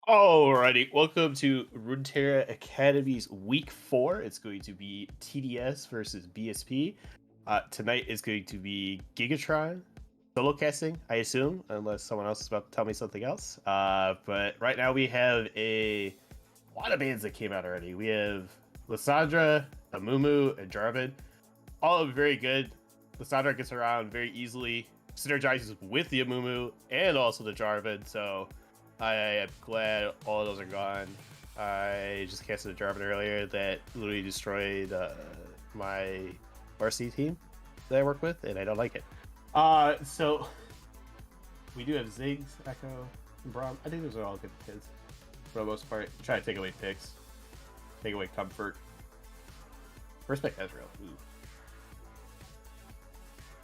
Alrighty, welcome to Runeterra Academy's Week 4. It's going to be TDS versus BSP. Tonight is going to be Gigatron solo casting, I assume, unless someone else is about to tell me something else. But right now we have a lot of bands that came out already. We have Lysandra, Amumu, and Jarvan. All of them very good. Lysandra gets around very easily, synergizes with the Amumu and also the Jarvan, so I am glad all of those are gone. I just casted a Jarvan earlier that literally destroyed my RC team that I work with, and I don't like it. So we do have Ziggs, Echo, and Braum. I think those are all good kids for the most part. Try to take away picks, take away comfort. Respect Ezreal. Ooh.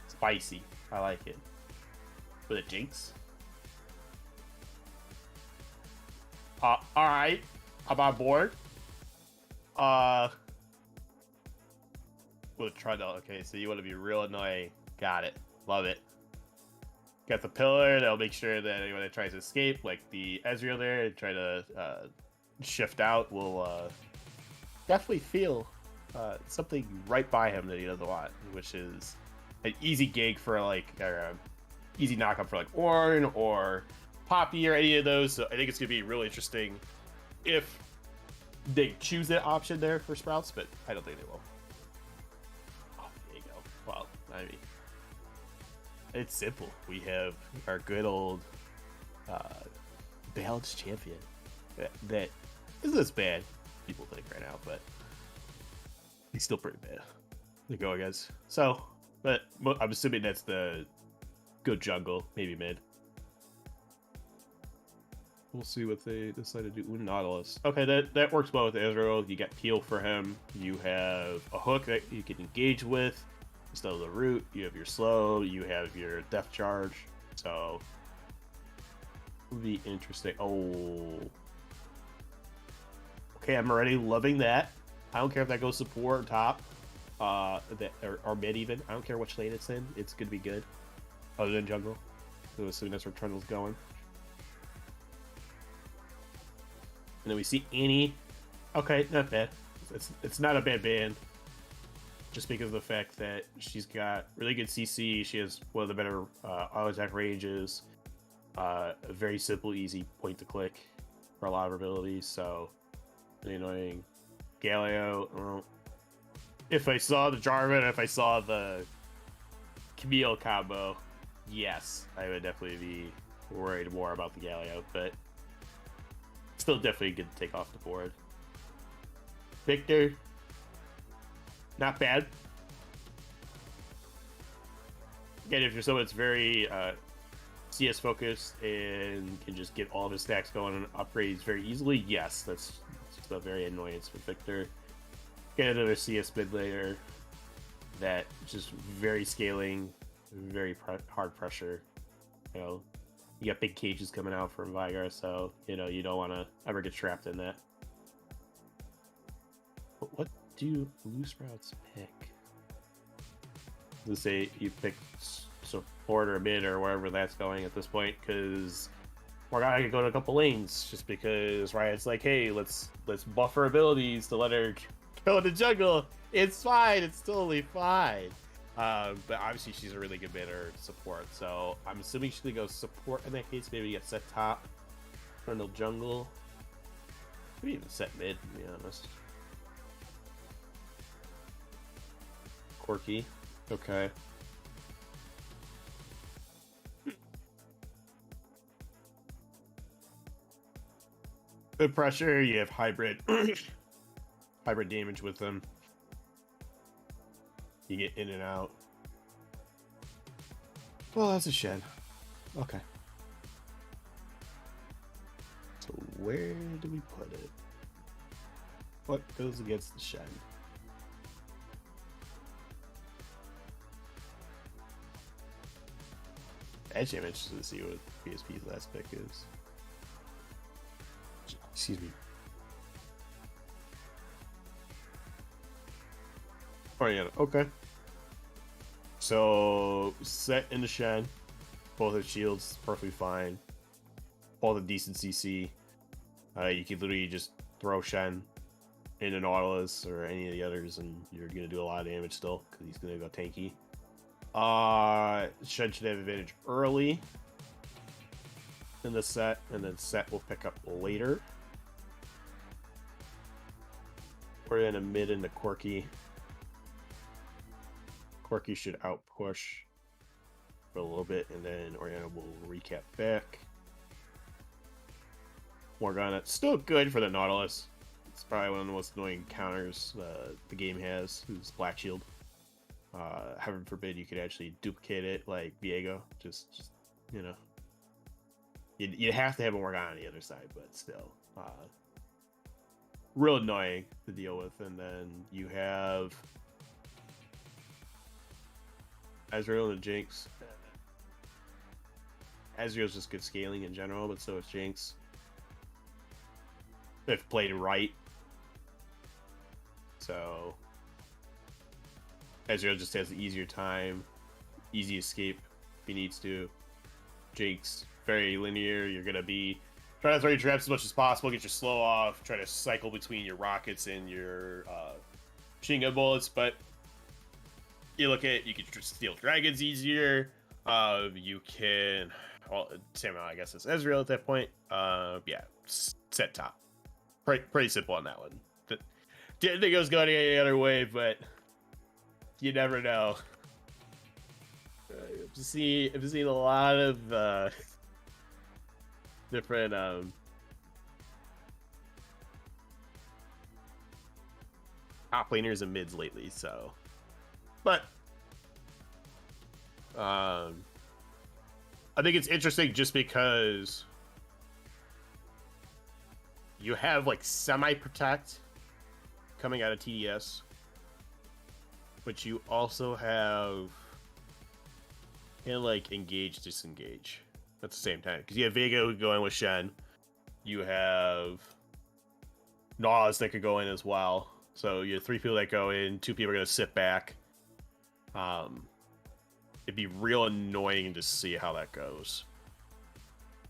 Spicy. I like it. With a Jinx. Alright. I'm on board. We'll try that. Okay, so you want to be real annoying. Got it. Love it. Got the pillar that'll make sure that anyone that tries to escape, like the Ezreal there, and try to shift out, will definitely feel something right by him that he doesn't want, which is an easy gig for like, easy knockup for like Ornn or Poppy or any of those. So I think it's gonna be really interesting if they choose that option there for Sprouts, but I don't think they will. Oh, there you go. Well, I mean, it's simple. We have our good old balanced champion that isn't as bad people think right now, but he's still pretty bad. There you go, guys. So, but I'm assuming that's the good jungle, maybe mid. We'll see what they decide to do. Ooh, Nautilus. Okay, that works well with Ezreal. You got Peel for him. You have a hook that you can engage with. Instead of the root, you have your slow. You have your death charge. So, it'll be interesting. Oh. Okay, I'm already loving that. I don't care if that goes support or top. Or mid even. I don't care which lane it's in. It's going to be good. Other than jungle. So as soon as our Trundle's going. And then we see Annie. Okay, not bad. It's not a bad band. Just because of the fact that she's got really good CC. She has one of the better auto attack ranges. A very simple, easy point to click for a lot of her abilities. So, really annoying. Galio. If I saw the Jarvan, if I saw the Camille combo, yes, I would definitely be worried more about the Galio. But still definitely good to take off the board. Victor, not bad. Again, if you're someone that's very CS focused and can just get all of his stacks going and upgrades very easily, yes, that's just a very annoyance with Victor. Get another CS mid laner that just very scaling, very hard pressure. You know, you got big cages coming out from Vigar, so you know you don't want to ever get trapped in that. But what do blue Sprouts pick? Let's say you pick support or mid or wherever that's going at this point, because Morgana could go to a couple lanes just because Riot's like, hey, let's buff her abilities to let her go to jungle. It's fine. It's totally fine. But obviously she's a really good bidder support, so I'm assuming she's gonna go support in that case. Maybe get set top, Trundle jungle, maybe even set mid, to be honest. Quirky, okay. Good pressure. You have hybrid, hybrid damage with them. You get in and out. Well, that's a shed. Okay. So where do we put it? What goes against the shed? Actually, I'm interested to see what PSP's last pick is. Excuse me. Oh yeah, okay. So set in the shed, both have shields, perfectly fine. Both have decent CC. You could literally just throw Shen into Nautilus or any of the others, and you're gonna do a lot of damage still because he's gonna go tanky. Shen should have advantage early in the set, and then set will pick up later. We're in a mid into Corki. Corki should outpush for a little bit, and then Oriana will recap back. Morgana, still good for the Nautilus. It's probably one of the most annoying counters the game has, who's Black Shield. Heaven forbid you could actually duplicate it like Viego. Just you know. You'd have to have a Morgana on the other side, but still. Real annoying to deal with. And then you have Ezreal and Jinx. Ezreal's just good scaling in general, but so is Jinx. If played right. So Ezreal just has the easier time, easy escape if he needs to. Jinx, very linear. You're gonna be trying to throw your traps as much as possible, get your slow off, try to cycle between your rockets and your machine gun bullets. But you look at, you can steal dragons easier. You can, well, same amount I guess as Ezreal at that point. Yeah, set top. Pretty simple on that one. Didn't think it was going any other way, but you never know. I've seen a lot of different top laners and mids lately, so. But I think it's interesting just because you have like semi-protect coming out of TDS, but you also have like engage, disengage at the same time, because you have Viego going with Shen, you have Nas that could go in as well, so you have 3 people that go in, 2 people are going to sit back. It'd be real annoying to see how that goes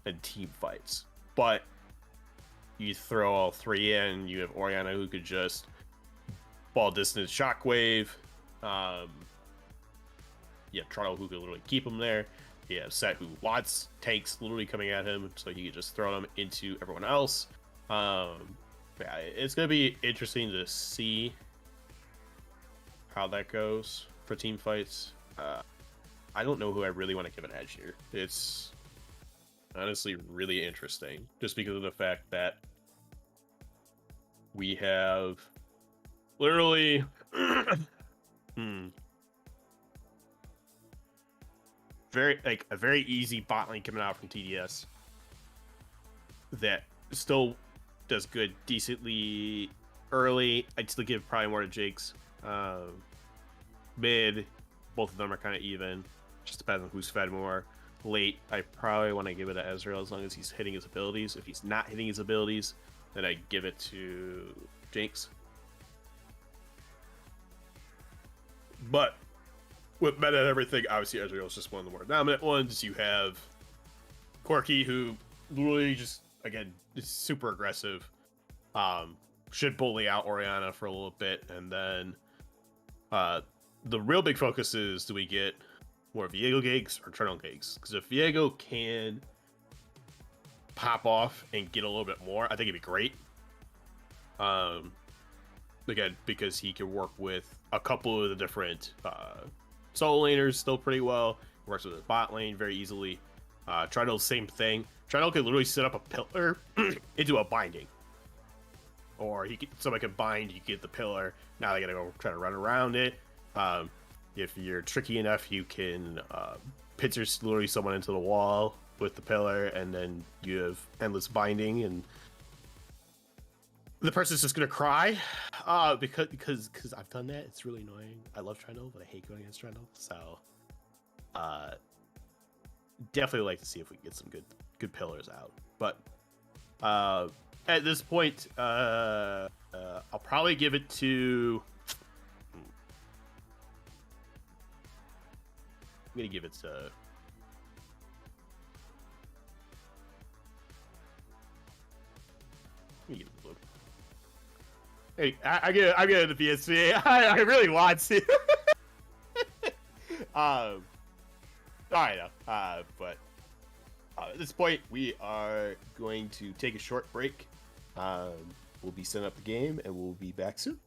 in team fights, but you throw all 3 in, you have Oriana who could just ball distance shockwave. Yeah, Trundle who could literally keep him there. Yeah, Set who wants tanks literally coming at him, so he could just throw them into everyone else. Yeah, it's gonna be interesting to see how that goes for team fights. I don't know who I really want to give an edge here. It's honestly really interesting, just because of the fact that we have literally a very easy bot lane coming out from TDS that still does good decently early. I'd still give probably more to Jake's. Mid, both of them are kind of even. Just depends on who's fed more. Late, I probably want to give it to Ezreal as long as he's hitting his abilities. If he's not hitting his abilities, then I give it to Jinx. But with meta and everything, obviously Ezreal is just one of the more dominant ones. You have Corki, who literally just, again, is super aggressive. Should bully out Oriana for a little bit, and then the real big focus is, do we get more Viego gigs or Trundle gigs? Because if Viego can pop off and get a little bit more, I think it'd be great. Again, because he can work with a couple of the different solo laners still pretty well. He works with his bot lane very easily. Trundle, same thing. Trundle can literally set up a pillar into a binding. Or somebody can bind, you get the pillar. Now they gotta go try to run around it. If you're tricky enough, you can pincer literally someone into the wall with the pillar, and then you have endless binding, and the person's just gonna cry because I've done that. It's really annoying. I love Trundle, but I hate going against Trundle. So definitely like to see if we can get some good pillars out. But at this point, I'll probably give it to. I'm gonna give it to. Hey, I get the PSP. I really want to. I know. But at this point, we are going to take a short break. We'll be setting up the game, and we'll be back soon.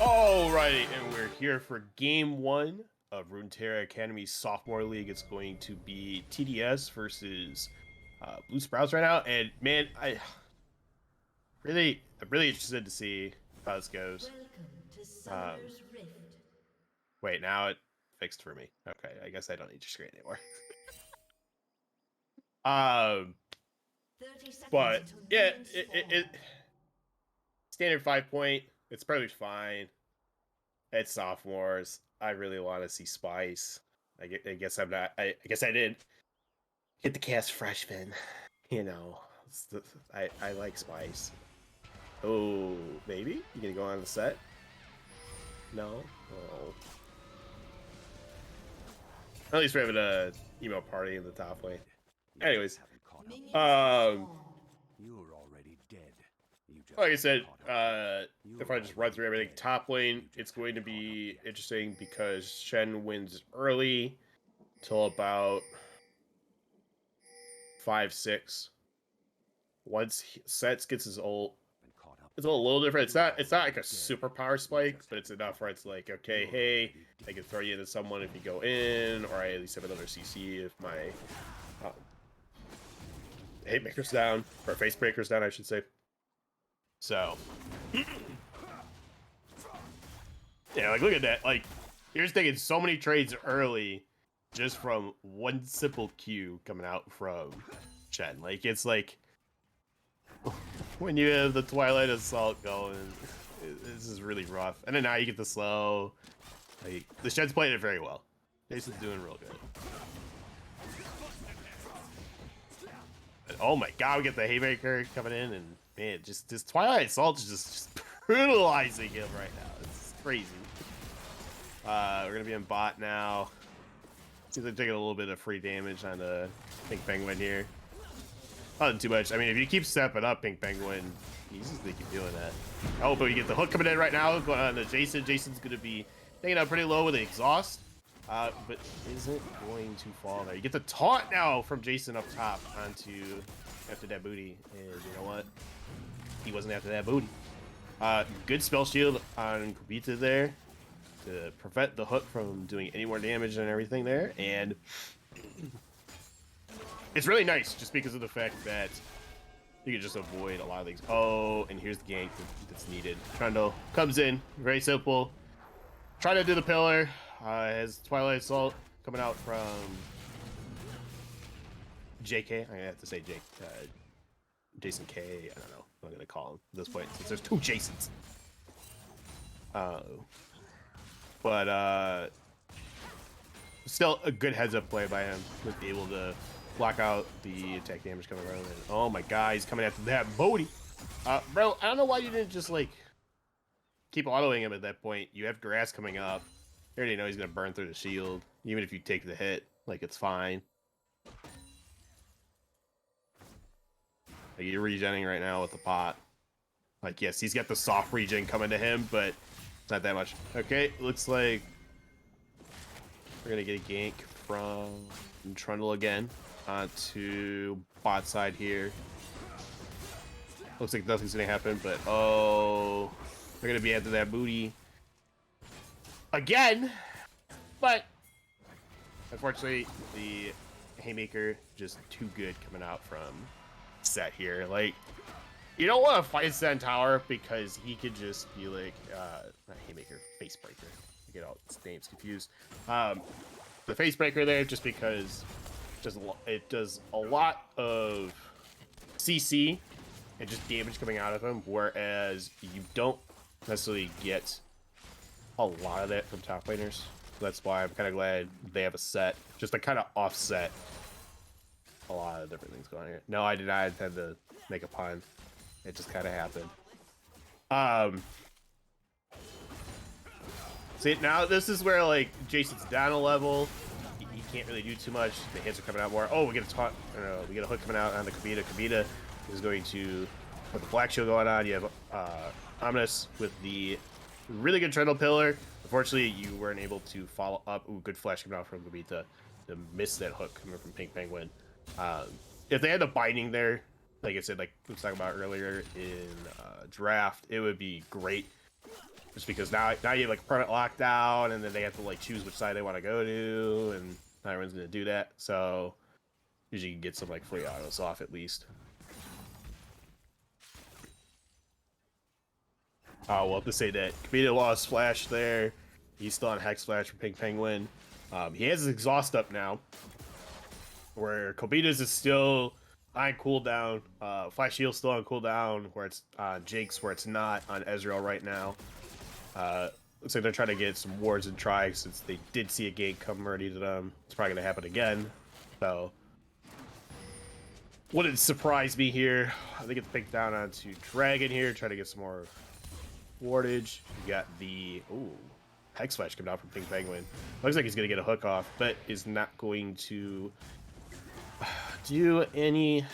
Alrighty, and we're here for game one of Runeterra Academy's Sophomore League. It's going to be TDS versus Blue Sprouts right now. And man, I'm really interested to see how this goes. Wait, now it fixed for me. Okay, I guess I don't need your screen anymore. But yeah, Standard 5-point. It's probably fine. It's sophomores. I really want to see Spice. I guess I'm not. I guess I didn't get the cast freshman. You know, I like Spice. Oh, maybe you gonna go on the set? No. Oh. At least we're having a emo party in the top lane. Anyways, You're already dead. like I said, if I just run through everything, top lane, it's going to be interesting because Shen wins early till about 5-6. Once Sets gets his ult, it's a little different. It's not like a super power spike, but it's enough where it's like, okay, hey, I can throw you into someone if you go in, or I at least have another CC if my Hitmaker's down, or Facebreaker's down, I should say. So, yeah, like, look at that. Like, you're just taking so many trades early just from one simple Q coming out from Chen. Like, it's like, when you have the Twilight Assault going, this is really rough. And then now you get the slow. Like, the Shen's playing it very well. Jason's doing real good. And, oh my god, we get the Haymaker coming in, and man, just this Twilight Assault is just brutalizing him right now. It's crazy. We're gonna be in bot now. Seems like taking a little bit of free damage on the Pink Penguin here. Not too much. I mean, if you keep stepping up Pink Penguin, he's just gonna keep doing that. Oh, but we get the hook coming in right now. Going on to Jason. Jason's gonna be taking out pretty low with the exhaust. But isn't going to fall there. You get the taunt now from Jason up top onto after that booty. And you know what? He wasn't after that booty. Good spell shield on Kobita there to prevent the hook from doing any more damage and everything there. And it's really nice just because of the fact that you can just avoid a lot of things. Oh, and here's the gank that's needed. Trundle comes in, very simple. Trying to do the pillar. Has Twilight Assault coming out from JK. I have to say Jason K. I don't know what I'm gonna call him at this point since there's two Jasons. But still a good heads up play by him. Was able to block out the attack damage coming around. And, oh my god, he's coming after that booty. Bro, I don't know why you didn't just like keep autoing him at that point. You have grass coming up. You already know he's gonna burn through the shield. Even if you take the hit, like, it's fine. Like, you're regenning right now with the pot. Like, yes, he's got the soft regen coming to him, but it's not that much. Okay, looks like we're gonna get a gank from Trundle again onto bot side here. Looks like nothing's gonna happen, but oh, they're gonna be after that booty again. But unfortunately, the Haymaker just too good coming out from Set here. Like, you don't want to fight Set Tower because he could just be like, not Haymaker, Facebreaker. I get all its names confused. The Facebreaker there, just because it does a lot of CC and just damage coming out of him, whereas you don't necessarily get a lot of that from top laners. That's why I'm kind of glad they have a set, just to kind of offset a lot of different things going on here. No, I did not intend to make a pun. It just kind of happened. See, now this is where, like, Jason's down a level. He can't really do too much. The hits are coming out more. Oh, we get we get a hook coming out on the Kobita. Kobita is going to put the Black Shield going on. You have Ominous with the really good Trundle Pillar. Unfortunately, you weren't able to follow up. Ooh, good flash coming out from Kobita to miss that hook coming from Pink Penguin. If they had the binding there, like I said, like we was talking about earlier in draft, it would be great. Just because now you have like permanent lockdown, and then they have to like choose which side they want to go to, and not everyone's gonna do that. So usually you can get some like free autos off at least. We'll have to say that Kobita lost Flash there. He's still on Hex Flash for Pink Penguin. He has his exhaust up now, where Kobita's is still on cooldown. Flash Shield's still on cooldown, where it's Jinx, where it's not on Ezreal right now. Looks like they're trying to get some wards and try, since they did see a gank come ready to them. It's probably going to happen again. So, wouldn't surprise me here. I think it's picked down onto Dragon here, trying to get some more wardage. You got the Hex Flash coming out from Pink Penguin. Looks like he's going to get a hook off, but is not going to do any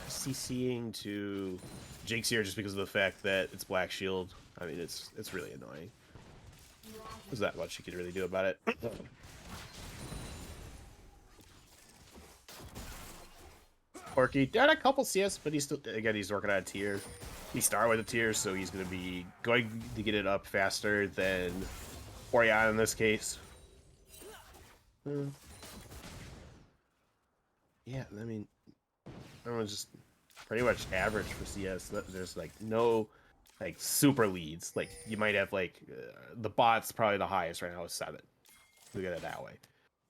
CCing to Jinx here, just because of the fact that it's Black Shield. I mean, it's really annoying. There's not much you can really do about it. Orky did a couple CS, but he's still, again, he's working on a tier. He started with a tier, so he's going to be going to get it up faster than Orion in this case. Yeah, I mean, everyone's just pretty much average for CS. There's like no like super leads. Like you might have like the bot's probably the highest right now is 7. Look at it that way.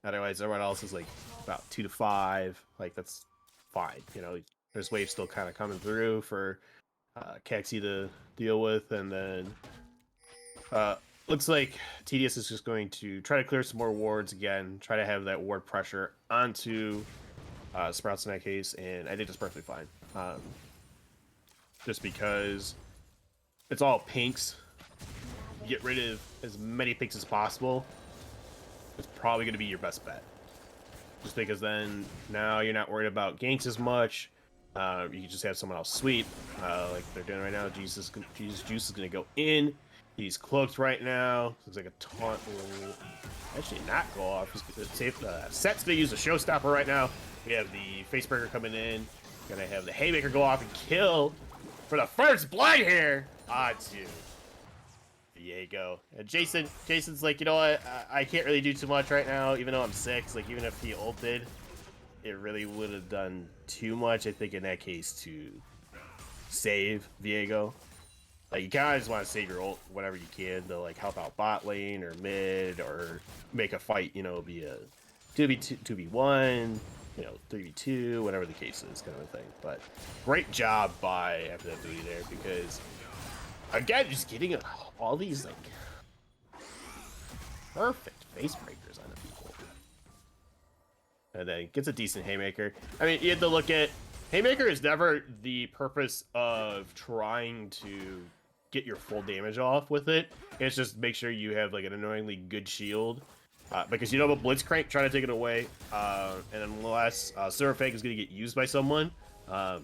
Otherwise, everyone else is like about 2 to 5. Like that's fine. You know, there's waves still kind of coming through for Caxi to deal with, and then looks like TDS is just going to try to clear some more wards again. Try to have that ward pressure onto Sprouts in that case, and I think that's perfectly fine. Just because it's all pinks. Get rid of as many pinks as possible. It's probably going to be your best bet. Just because then now you're not worried about ganks as much. You can just have someone else sweep, like they're doing right now. Jesus Juice is going to go in. He's cloaked right now. Looks like a taunt will actually not go off. Set's going to use a showstopper right now. We have the Facebreaker coming in. Gonna have the Haymaker go off and kill for the first blood here onto Diego. And Jason's like, you know what? I can't really do too much right now, even though I'm 6. Like, even if he ulted, it really would have done too much, I think, in that case, to save Diego. Like, you kind of just want to save your ult whenever you can to, like, help out bot lane or mid or make a fight, you know, be a 2v2, 2v1, you know, 3v2, whatever the case is, kind of a thing. But great job by FWD there, because again, just getting all these like perfect face breakers on the people, and then gets a decent Haymaker. I mean, you have to look at Haymaker is never the purpose of trying to get your full damage off with it. It's just make sure you have like an annoyingly good shield. Because you know about Blitzcrank trying to take it away, and unless Surfang is going to get used by someone, no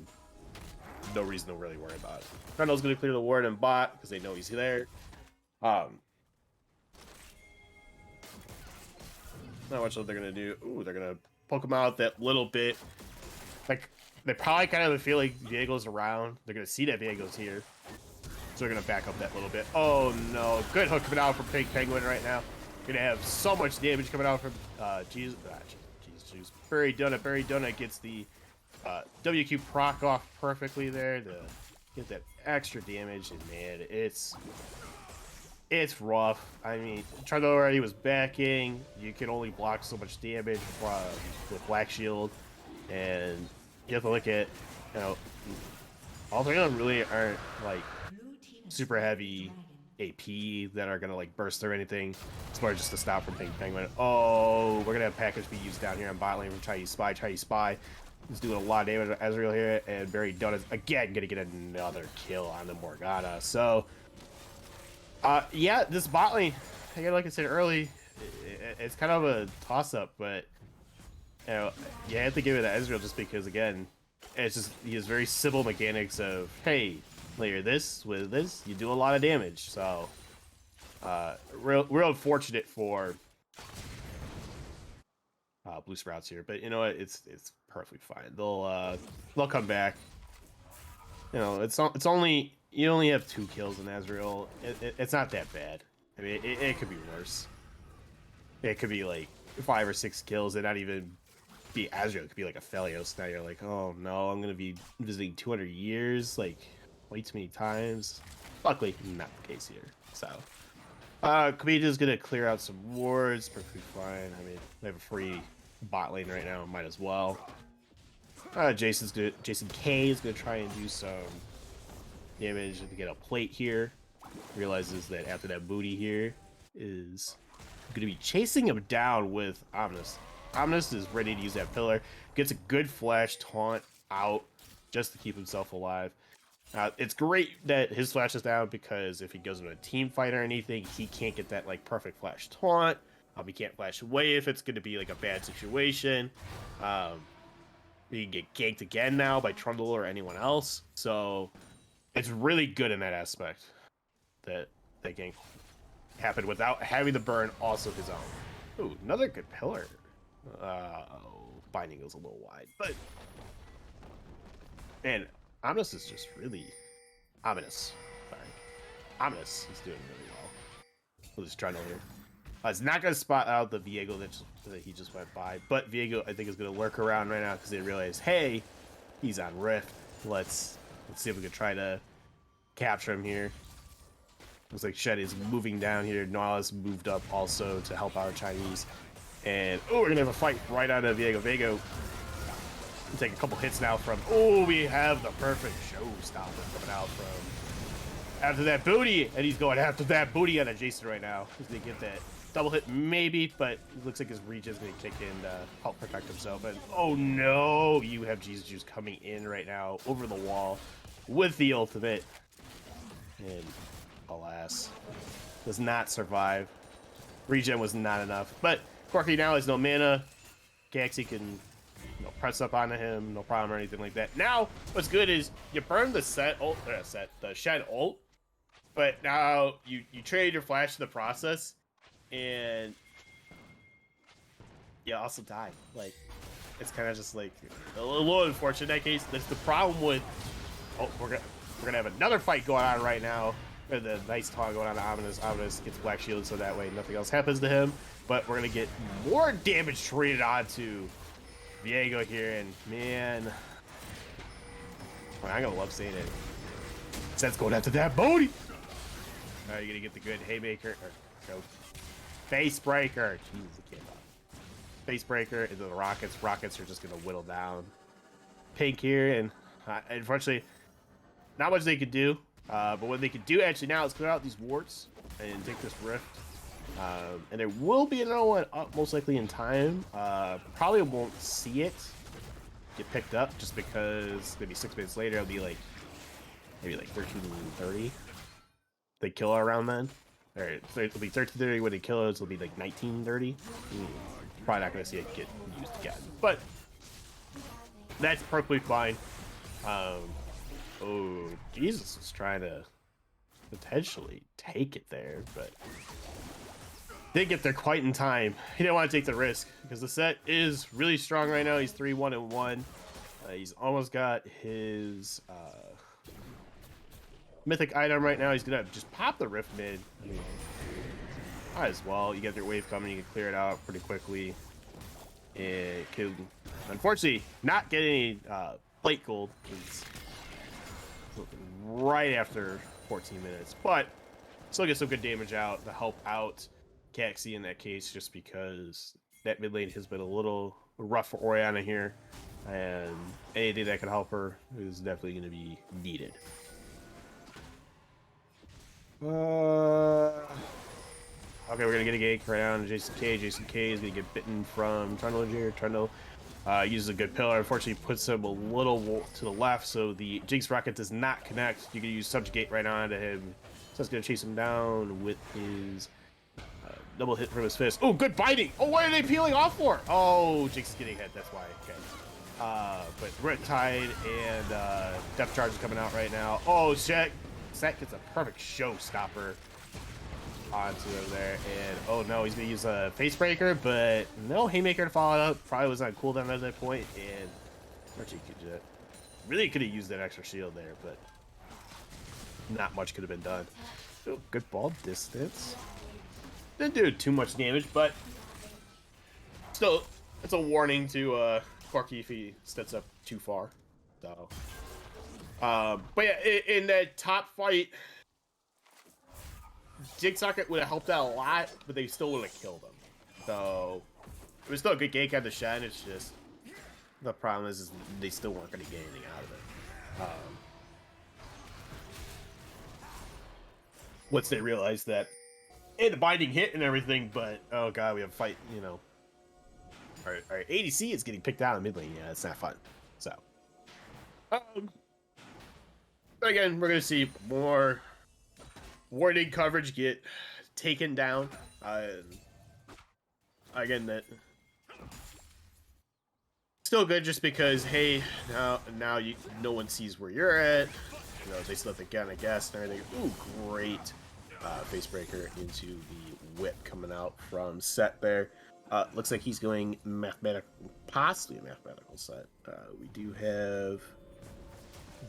reason to really worry about it. Cardinal's going to clear the ward and bot because they know he's there. Not much what they're going to do. Ooh, they're going to poke him out that little bit. Like, they probably kind of feel like Diego's around. They're going to see that Diego's here. So they're going to back up that little bit. Oh no, good hook coming out from Pink Penguin right now. Gonna have so much damage coming out from Jesus. Barry Donut gets the WQ proc off perfectly there to get that extra damage, and man, it's rough. I mean, Charlo already was backing. You can only block so much damage with Black Shield, and you have to look at, you know, all 3 of them really aren't like super heavy AP that are gonna like burst through anything. It's more just to stop from Pink Penguin. Oh, we're gonna have package be used down here on bot lane from Try You Spy. He's doing a lot of damage to Ezreal here, and Barry Dunn is again gonna get another kill on the Morgana. So yeah, this bot lane, again, like I said early, it's kind of a toss-up, but you know, you have to give it to Ezreal just because, again, it's just he has very simple mechanics of, hey, layer this with this, you do a lot of damage. So real unfortunate for Blue Sprouts here, but you know what, it's perfectly fine. They'll come back. You know, it's only, you only have 2 kills in Ezreal. It's not that bad. I mean, it could be worse. It could be like 5 or 6 kills and not even be Ezreal. It could be like a Phelios. Now you're like, oh no, I'm gonna be visiting 200 years like way too many times. Luckily, not the case here. So, Kavita's gonna clear out some wards, perfectly fine. I mean, they have a free bot lane right now, might as well. Jason K is gonna try and do some damage to get a plate here. Realizes that after that booty here is gonna be chasing him down with Omnis. Omnis is ready to use that pillar. Gets a good flash taunt out just to keep himself alive. It's great that his flash is down because if he goes into a team fight or anything, he can't get that like perfect flash taunt. He can't flash away if it's going to be like a bad situation. He can get ganked again now by Trundle or anyone else. So it's really good in that aspect that that gank happened without having the burn also his own. Ooh, another good pillar. Binding goes a little wide, but man, Omnis is just really ominous. Sorry, Omnis is doing really well. With his Trundle here. It's not going to spot out the Viego that he just went by, but Viego I think is going to lurk around right now because they realize, hey, he's on Rift. Let's see if we can try to capture him here. Looks like Shed is moving down here. Nautilus moved up also to help our Chinese. And oh, we're gonna have a fight right out of Viego. Viego take a couple hits now from. Oh, we have the perfect showstopper coming out from after that booty, and he's going after that booty on Jason right now. He's gonna get that double hit maybe, but it looks like his reach is gonna kick in to help protect himself. And oh no, you have Jesus Juice coming in right now over the wall with the ultimate, and alas, does not survive. Regen was not enough, but Corky now has no mana. Galaxy can press up onto him, no problem or anything like that. Now, what's good is you burn the the Shed ult, but now you trade your flash to the process, and you also die. Like, it's kind of just like a little unfortunate in that case. That's the problem with. Oh, we're gonna have another fight going on right now. The nice taunt going on to Omnis. Omnis gets Black Shield, so that way nothing else happens to him. But we're gonna get more damage traded onto Viego here, and man, I'm gonna love seeing it. Seth's going after that booty. You're gonna get the good haymaker or face breaker. Jesus, I can't. Face breaker into the rockets. Rockets are just gonna whittle down Pink here, and unfortunately, not much they could do. But what they could do actually now is clear out these wards and take this rift. And there will be another one up most likely in time. Probably won't see it get picked up just because maybe 6 minutes later it'll be like maybe like 13:30. They kill her around then. Or it'll be 13:30 when they kill us. It'll be like 19:30. Probably not gonna see it get used again. But that's perfectly fine. Oh, Jesus was trying to potentially take it there, but didn't get there quite in time. He didn't want to take the risk because the set is really strong right now. He's 3-1-1. He's almost got his mythic item right now. He's gonna just pop the rift mid. I mean, might as well. You get your wave coming, you can clear it out pretty quickly. It could, unfortunately, not get any plate gold. It's right after 14 minutes, but still get some good damage out to help out Galaxy in that case, just because that mid lane has been a little rough for Orianna here, and anything that can help her is definitely going to be needed. Okay, we're going to get a gank right on Jason K. Jason K is going to get bitten from Trundle here. Trundle uses a good pillar. Unfortunately, puts him a little to the left, so the Jinx Rocket does not connect. You can use Subjugate right onto him. So it's going to chase him down with his double hit from his fist. Oh, good biting! Oh, what are they peeling off for? Oh, Jinx is getting hit. That's why. Okay. But Riptide and Depth Charge is coming out right now. Oh, Set gets a perfect showstopper onto him there, and oh no, he's gonna use a face breaker, but no haymaker to follow up. Probably was on cooldown at that point, and Archie could really could have used that extra shield there, but not much could have been done. Oh, good ball distance. Didn't do too much damage, but still, it's a warning to Corky if he steps up too far. So, but yeah, in that top fight, Jig Socket would have helped out a lot, but they still would have killed him. So it was still a good gank on the Shen. It's just the problem is they still weren't going to get anything out of it. Once they realized that it binding hit and everything, but oh god, we have a fight, you know. Our ADC is getting picked out in mid lane. Yeah, it's not fun. So, again, we're gonna see more warning coverage get taken down. Again, that still good just because hey, now no one sees where you're at. You know, they still have the gun, I guess, and everything. Ooh, great face breaker into the whip coming out from Set there. Looks like he's going possibly a mathematical set. We do have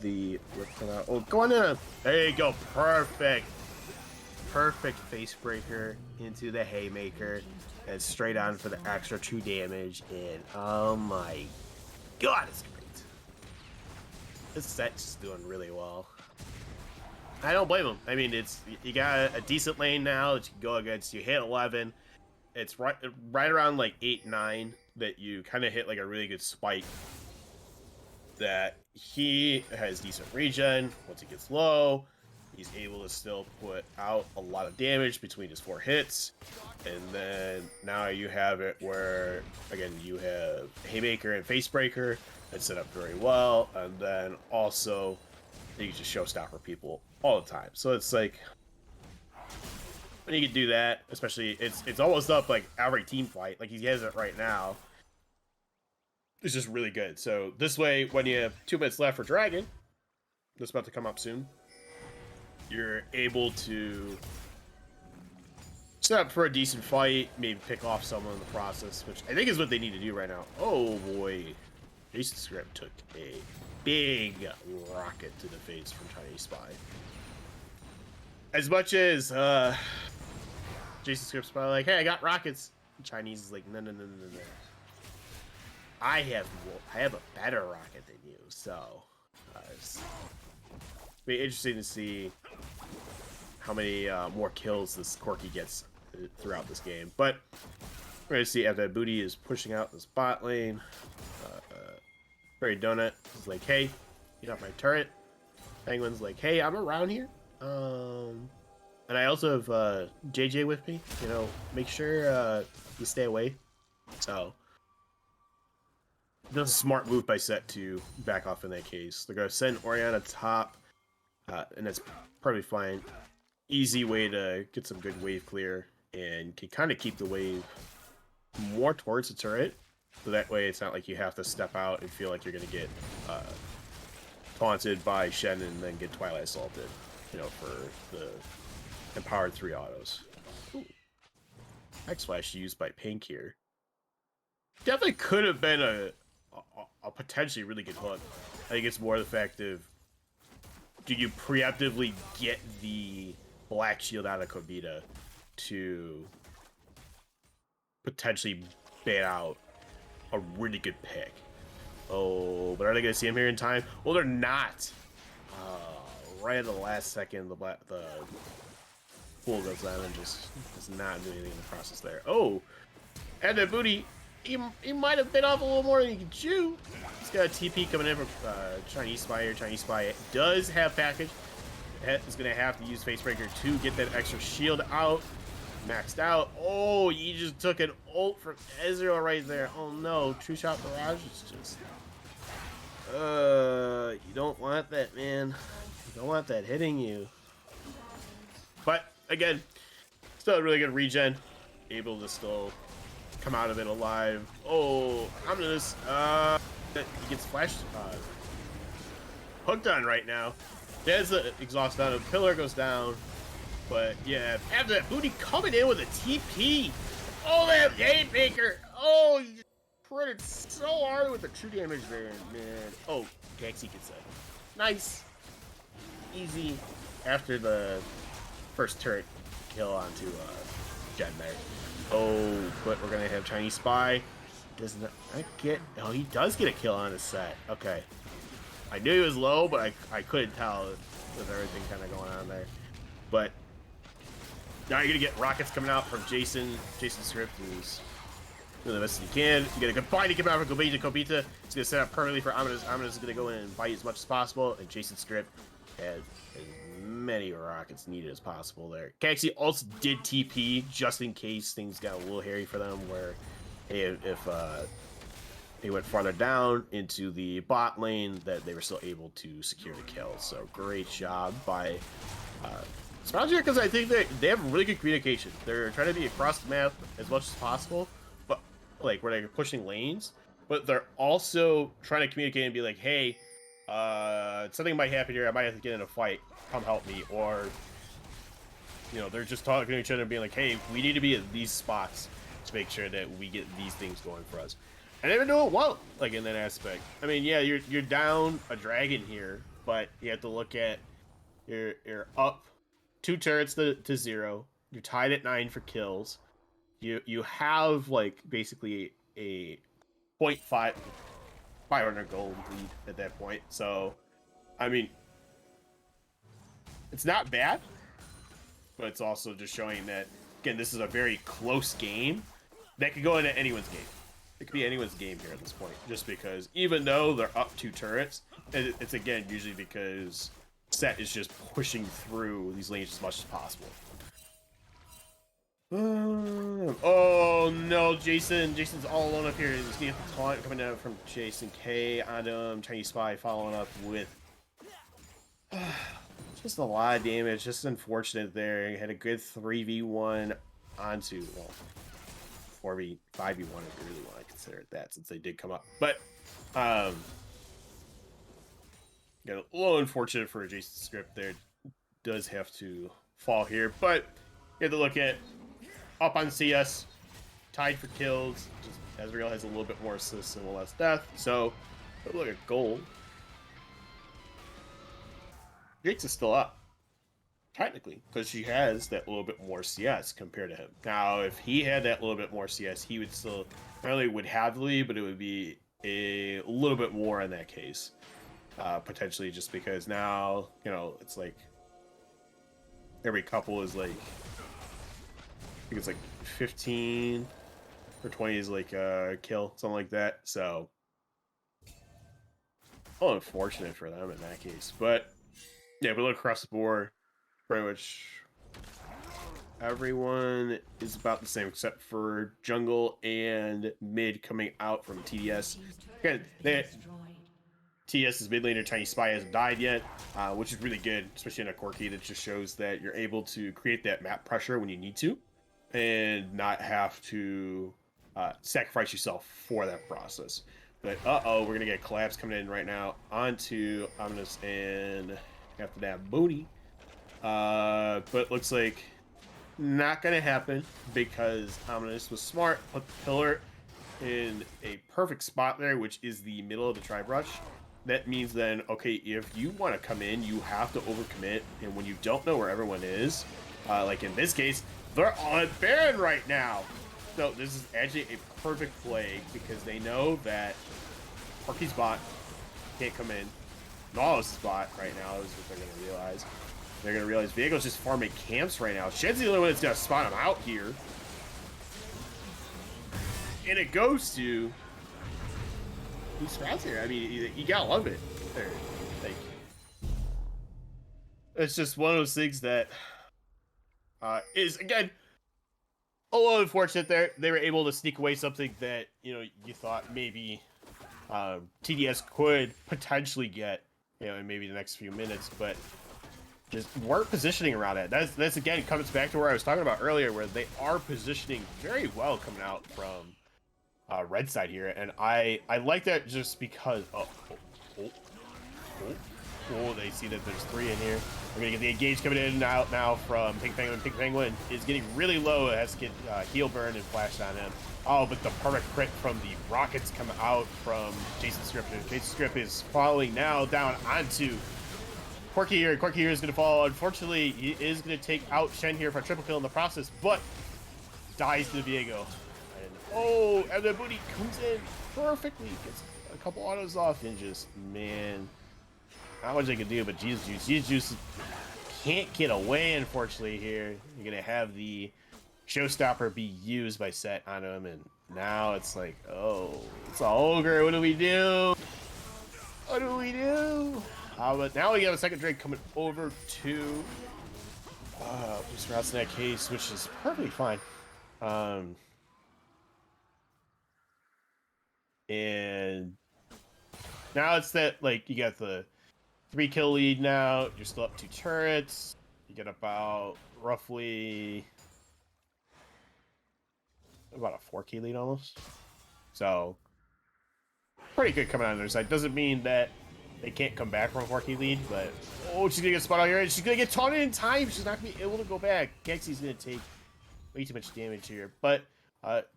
the whip coming out. Oh, going in. There you go. Perfect face breaker into the haymaker. And straight on for the extra 2 damage. And oh my god, it's great. This set's just doing really well. I don't blame him. I mean, you got a decent lane now that you can go against. You hit 11. It's right around like 8-9 that you kind of hit like a really good spike. That he has decent regen. Once he gets low, he's able to still put out a lot of damage between his 4 hits. And then now you have it where, again, you have Haymaker and Facebreaker that's set up very well. And then also, you can just showstopper people all the time. So it's like, when you can do that, especially, it's almost up like every team fight. Like he has it right now. It's just really good. So this way, when you have 2 minutes left for Dragon, that's about to come up soon, you're able to set up for a decent fight, maybe pick off someone in the process, which I think is what they need to do right now. Oh boy, Jason Script took a big rocket to the face from Chinese Spy. As much as Jason Script's probably like, hey, I got rockets. Chinese is like, no. I have a better rocket than you, so it's be interesting to see how many more kills this Corki gets throughout this game. But we're gonna see after Booty is pushing out this bot lane. Fairy Donut is like, hey, get off my turret. Penguin's like, hey, I'm around here. And I also have JJ with me. You know, make sure you stay away. So that's a smart move by Set to back off in that case. They're gonna send Orianna top, and that's probably fine. Easy way to get some good wave clear, and can kind of keep the wave more towards the turret. So that way, it's not like you have to step out and feel like you're gonna get taunted by Shen and then get Twilight assaulted. You know, for the empowered 3 autos. Ooh. X-Flash used by Pink here. Definitely could have been a potentially really good hook. I think it's more the fact of, do you preemptively get the black shield out of Kobita to potentially bait out a really good pick? Oh, but are they going to see him here in time? Well, they're not. Right at the last second, the pool goes down and just does not do anything in the process there. Oh, and the Booty, he might have bit off a little more than he can chew. He's got a TP coming in from Chinese Spy here. Chinese Spy does have package. Is going to have to use Facebreaker to get that extra shield out. Maxed out. Oh, you just took an ult from Ezreal right there. Oh no, True Shot Barrage is just... you don't want that, man. You don't want that hitting you. But, again, still a really good regen. Able to still come out of it alive. Oh, I'm gonna just, he gets flashed, hooked on right now. There's the exhaust down, a pillar goes down. But, yeah, after that, Booty coming in with a TP. Oh, that Haymaker. Oh, you critted so hard with the true damage there, man. Oh, Gaxi gets that. Nice. Easy after the first turret kill onto Jen there. Oh, but we're gonna have Chinese Spy. Does not get... Oh, he does get a kill on his Set. Okay. I knew he was low, but I couldn't tell with everything kind of going on there. But now you're gonna get rockets coming out from Jason Script, who's doing the best he can. You get a good binding come out from Kobita. Kobita is going to set up perfectly for Amanus. Amanus is going to go in and bite as much as possible. And Jason's script has as many rockets needed as possible there. Caxi also did TP just in case things got a little hairy for them, where if he went farther down into the bot lane, that they were still able to secure the kill. So great job by Sprout here, because I think they have really good communication. They're trying to be across the map as much as possible, but like where they're pushing lanes, but they're also trying to communicate and be like, hey, something might happen here. I might have to get in a fight. Come help me. Or, you know, they're just talking to each other and being like, hey, we need to be at these spots to make sure that we get these things going for us. And they've been doing well, like, in that aspect. I mean, yeah, you're down a dragon here, but you have to look at you're up 2 turrets to 0. You're tied at 9 for kills. You have like basically a 0.5 500 gold lead at that point. So, I mean, it's not bad, but it's also just showing that, again, this is a very close game that could go into anyone's game. It could be anyone's game here at this point, just because even though they're up 2 turrets, it's again usually because Set is just pushing through these lanes as much as possible. Oh no, Jason's all alone up here. He's gonna get the taunt coming down from Jason K on him. Chinese Spy following up with just a lot of damage. Just unfortunate there. He had a good 3v1 onto, well, 4v 5v1 if you really want to consider it that, since they did come up. But yeah, a little unfortunate for a Jason script there. Does have to fall here, but you have to look at up on CS, tied for kills. Just Ezreal has a little bit more assists and a little less death. So look at gold. Jake's is still up, technically, because she has that little bit more CS compared to him. Now, if he had that little bit more CS, he would still, not only would have the lead, but it would be a little bit more in that case. Potentially, just because now, you know, it's like every couple is like, I think it's like 15 or 20 is like a kill, something like that. So, well, unfortunate for them in that case. But yeah, we look across the board, pretty much everyone is about the same except for jungle and mid coming out from TDS. Again, TDS's mid laner Tiny Spy hasn't died yet, which is really good, especially in a Corki that just shows that you're able to create that map pressure when you need to, and not have to sacrifice yourself for that process. But we're gonna get collapse coming in right now onto Ominous and after that booty. But it looks like not gonna happen because Ominous was smart, put the pillar in a perfect spot there, which is the middle of the tri brush. That means then, okay, if you want to come in, you have to overcommit, and when you don't know where everyone is, like in this case, they're on Baron right now. So this is actually a perfect play because they know that Corki's bot can't come in. Nautilus' bot right now is what they're going to realize. They're going to realize Viego's just farming camps right now. Shed's the only one that's going to spot him out here. And it goes to... Who sprouts here? I mean, you gotta love it. There, like, it's just one of those things that is, again, a little unfortunate there. They were able to sneak away something that, you know, you thought maybe TDS could potentially get, you know, in maybe the next few minutes, but just weren't positioning around it. That's again comes back to where I was talking about earlier, where they are positioning very well coming out from red side here, and I like that just because they see that there's 3 in here. We're gonna get the engage coming in and out now from Pink Penguin. Pink Penguin is getting really low. It has to get heal burn and flash on him. Oh, but the perfect crit from the rockets come out from Jason Script. Jason Script is falling now down onto Corki here. Corki here is gonna fall. Unfortunately, he is gonna take out Shen here for a triple kill in the process, but dies to Viego. Oh, and the booty comes in perfectly, gets a couple autos off, and just, man, not much I can do, but Jesus Juice can't get away, unfortunately, here. You're going to have the showstopper be used by Set on him, and now it's like, oh, it's all ogre. What do we do? What do we do? But now we have a second Drake coming over to Mr. Routes in that case, which is perfectly fine. And now it's that, like, you got the 3-kill lead now. You're still up 2 turrets. You get about roughly about a 4K lead almost. So pretty good coming on their side. Doesn't mean that they can't come back from a 4K lead, but oh, she's gonna get spot out here. She's gonna get taunted in time. She's not gonna be able to go back. Gexy's gonna take way too much damage here, but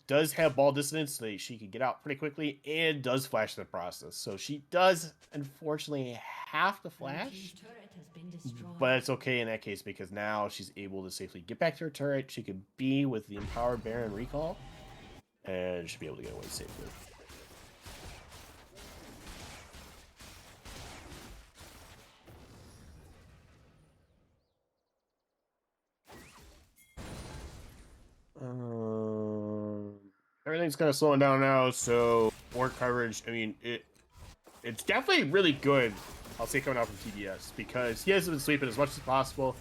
does have ball dissonance, so she can get out pretty quickly, and does flash in the process. So she does unfortunately have to flash, but it's okay in that case because now she's able to safely get back to her turret. She could be with the Empowered Baron recall, and should be able to get away safely. Everything's kind of slowing down now, so more coverage. I mean, it's definitely really good. I'll say coming out from TDS because he hasn't been sweeping as much as possible.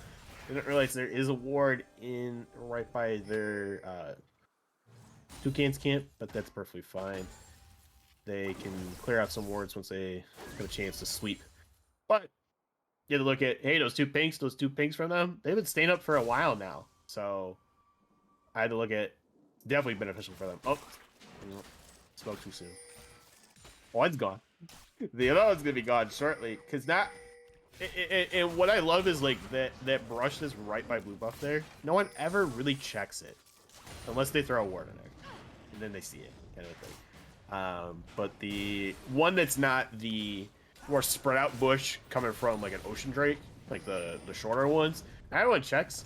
I didn't realize there is a ward in right by their Toucan's camp, but that's perfectly fine. They can clear out some wards once they have a chance to sweep. But you have to look at, hey, those two pinks from them, they've been staying up for a while now. So I had to look at definitely beneficial for them. Oh, spoke too soon. One's gone. The other one's gonna be gone shortly because that. And what I love is like that brush is right by blue buff there. No one ever really checks it unless they throw a ward in there, and then they see it kind of thing. But the one that's not the more spread out bush coming from like an ocean drake, like the shorter ones, everyone checks.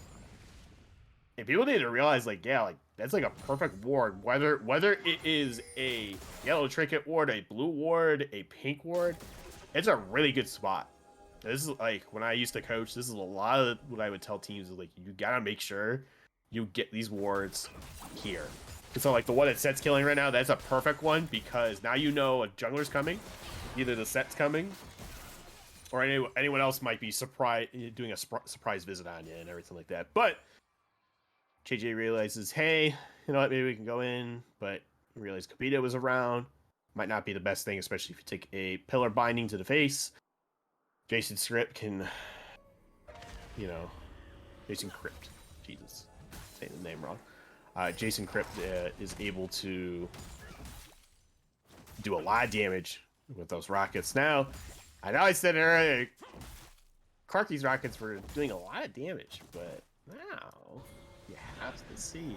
And people need to realize, like, yeah, like that's like a perfect ward. Whether it is a yellow trinket ward, a blue ward, a pink ward, it's a really good spot. This is like when I used to coach. This is a lot of what I would tell teams is like you gotta make sure you get these wards here. So like the one that Set's killing right now, that's a perfect one because now you know a jungler's coming, either the Set's coming, or anyone else might be doing a surprise visit on you and everything like that. But JJ realizes, hey, you know what, maybe we can go in, but realize Kabita was around. Might not be the best thing, especially if you take a pillar binding to the face. Jason Script can, you know, Jason Crypt. Jesus, saying the name wrong. Jason Crypt is able to do a lot of damage with those rockets. Now, I know I said earlier, Karki's rockets were doing a lot of damage, but now you have to see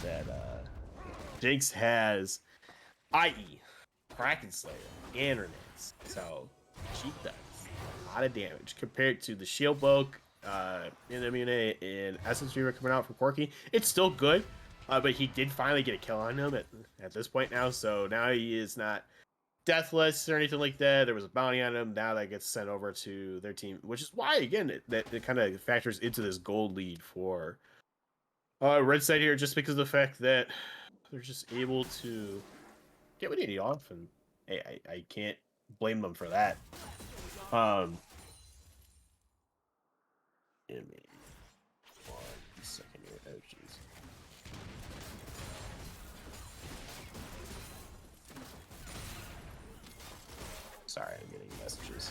that Jinx has IE, Kraken Slayer, and Renets. So she does a lot of damage compared to the Shield Bulk, Immune, and Essence Reaver coming out from Corki. It's still good, but he did finally get a kill on him at this point now. So now he is not deathless or anything like that. There was a bounty on him. Now that gets sent over to their team, which is why, again, that kind of factors into this gold lead for Red Side here, just because of the fact that they're just able to get what they need off, and hey, I can't blame them for that. Give me 1 second here. Oh, jeez. Sorry, I'm getting messages.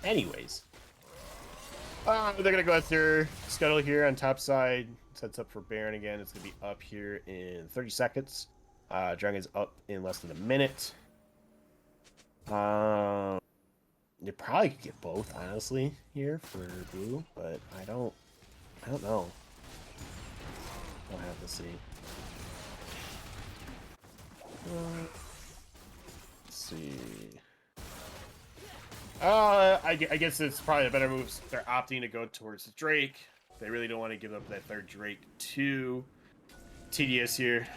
Anyways, they're gonna go after Scuttle here on top side. Sets up for Baron again. It's gonna be up here in 30 seconds. Dragon's up in less than a minute. You probably could get both, honestly, here for blue, but I don't know. I'll have to see. Let's see. I guess it's probably a better move. They're opting to go towards the Drake. They really don't want to give up that third Drake to TDS here.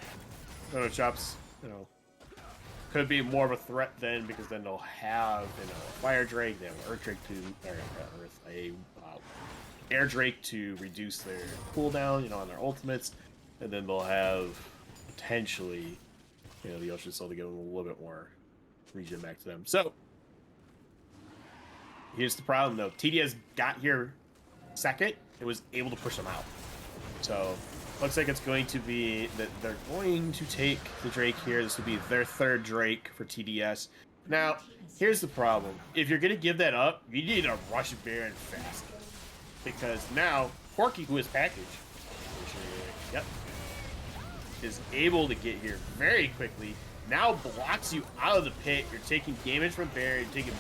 No chops, you know. Could be more of a threat then, because then they'll have, you know, a Fire Drake, they have an Earth Drake air Drake to reduce their cooldown, you know, on their ultimates. and then they'll have potentially, the Ocean Soul to give them a little bit more regen back to them. So here's the problem, though. TDS got here second. It was able to push them out. So looks like it's going to be that they're going to take the Drake here. This will be their third Drake for TDS. Now, here's the problem. If you're going to give that up, you need to rush Baron fast. Because now, Corki, who is packaged, yep, is able to get here very quickly. Now blocks you out of the pit. You're taking damage from Baron. You're taking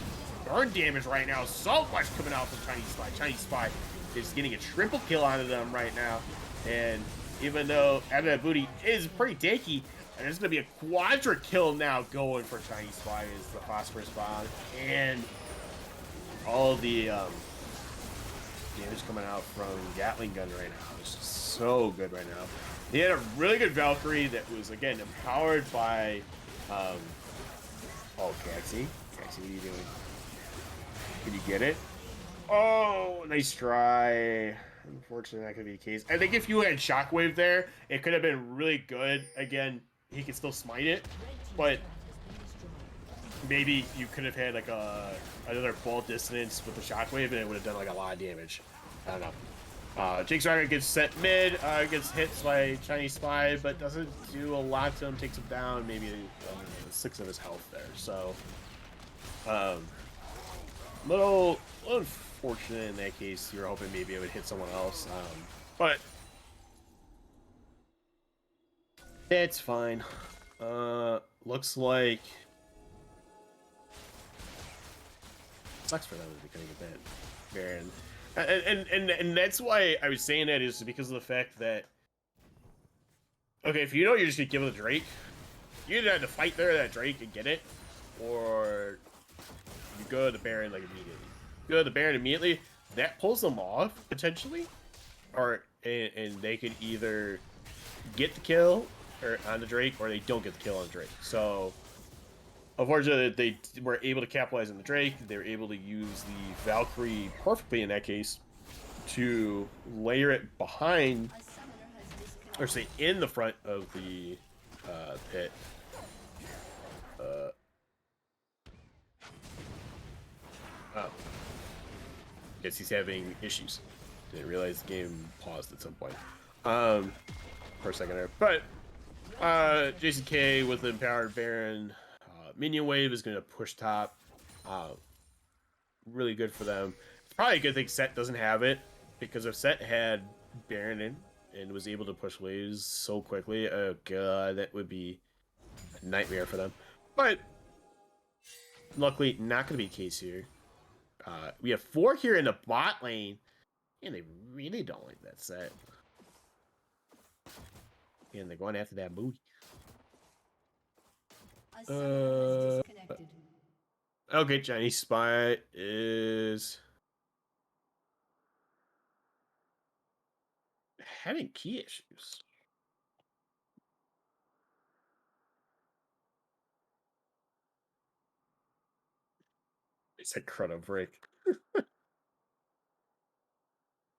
burn damage right now. So much coming out from Chinese Spy. Chinese Spy is getting a triple kill onto them right now. And even though that booty is pretty tanky, and there's going to be a quadra kill now going for Chinese Spy is the phosphorus bomb. And all of the damage coming out from Gatling gun right now. It's just so good right now. He had a really good Valkyrie that was, again, empowered by, oh, Caxi. Caxi, what are you doing? Can you get it? Oh, nice try. Unfortunately, that could be the case. I think if you had Shockwave there, it could have been really good. Again, he could still smite it, but maybe you could have had like another ball dissonance with the Shockwave, and it would have done like a lot of damage. I don't know. Jake's Dragon gets sent mid, gets hit by Chinese Spy, but doesn't do a lot to him. Takes him down, maybe 6 of his health there. So, little unfortunate in that case. You're hoping maybe it would hit someone else, but it's fine. Looks like sucks for them if they couldn't get that Baron. And that's why I was saying that is because of the fact that, okay, if you know you're just gonna give it a Drake, you either have to fight there that Drake and get it, or you go to the Baron like immediately. You go to the Baron immediately, that pulls them off potentially, or and they could either get the kill or on the Drake, or they don't get the kill on the Drake. So unfortunately, they were able to capitalize on the Drake. They were able to use the Valkyrie perfectly in that case to layer it behind, or say in the front of the pit. Oh. Guess he's having issues. Didn't realize the game paused at some point. For a second there. But Jason K with the empowered Baron. Minion Wave is going to push top. Really good for them. It's probably a good thing Set doesn't have it, because if Set had Baron in and was able to push waves so quickly, oh god, that would be a nightmare for them. But luckily, not going to be the case here. We have 4 here in the bot lane, and they really don't like that Set. And they're going after that booty. Okay, Chinese Spy is having key issues. They said Chrono Break.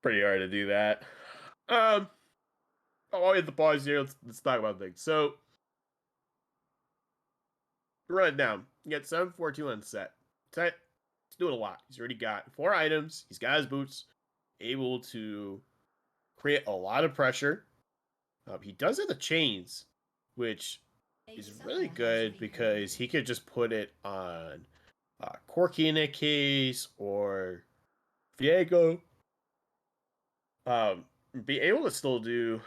Pretty hard to do that. Oh, I'll hit the pause here. Let's talk about things. So, run it down. You got 7-4-2 on Set. Set, he's doing a lot. He's already got 4 items. He's got his boots. Able to create a lot of pressure. He does have the chains, which is really good because he could just put it on Corki in that case, or Viego. Be able to still do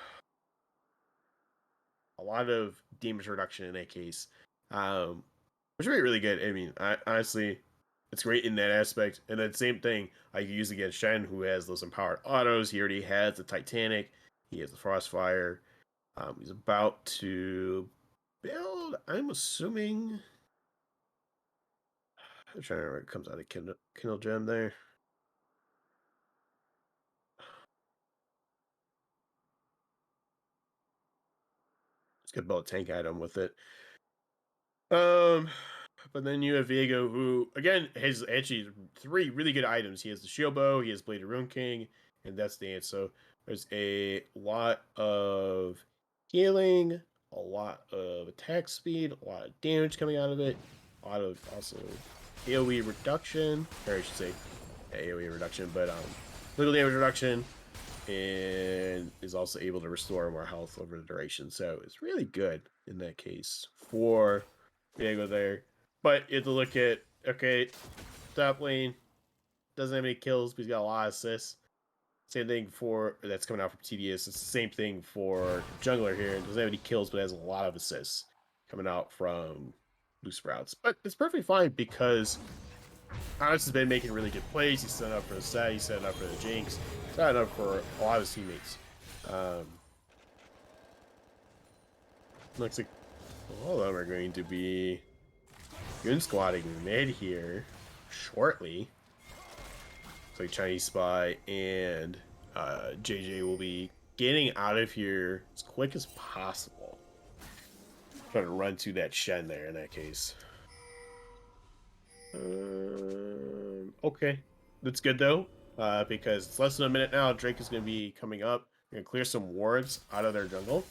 a lot of damage reduction in that case, which would be really good. I mean, honestly, it's great in that aspect. And then same thing I can use against Shen, who has those empowered autos. He already has the Titanic. He has the Frostfire. He's about to build, I'm assuming, I'm trying to remember what comes out of Kindle Gem there. It's gonna build a tank item with it. But then you have Viego, who again has actually 3 really good items. He has the Shield Bow, he has Bladed Rune King, and Death's Dance. So there's a lot of healing, a lot of attack speed, a lot of damage coming out of it, a lot of also AoE reduction, or I should say AoE reduction, but little damage reduction, and is also able to restore more health over the duration. So it's really good in that case for Diego there. But you have to look at, okay, top lane doesn't have any kills, but he's got a lot of assists. Same thing for that's coming out from TDS. It's the same thing for jungler here. Doesn't have any kills, but has a lot of assists coming out from Blue Sprouts. But it's perfectly fine because Honest has been making really good plays. He's setting up for the set. He's setting up for the Jinx. He's setting up for a lot of his teammates. Looks like all of them are going to be Goon squatting mid here shortly. Looks like Chinese Spy and JJ will be getting out of here as quick as possible. Trying to run to that Shen there in that case. Okay, that's good though, because it's less than a minute now. Drake is going to be coming up. We're going to clear some wards out of their jungle.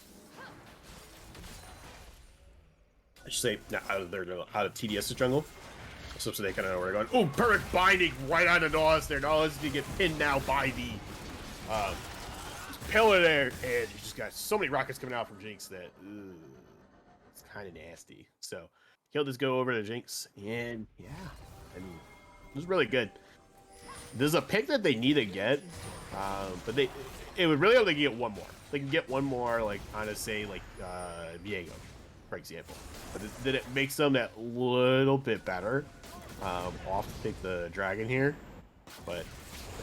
I should say, not out of their jungle, out of TDS's jungle. So they kind of know where they're going. Oh, perfect binding right onto Nautilus there. Nautilus is going to get pinned now by the pillar there. And you just got so many rockets coming out from Jinx that it's kind of nasty. So he'll just go over to Jinx. And yeah, I mean, it was really good. There's a pick that they need to get, but it would really only get one more. They can get one more, like, on a, say, like, Viego, for example. But then it makes them that little bit better. Off to take the dragon here. But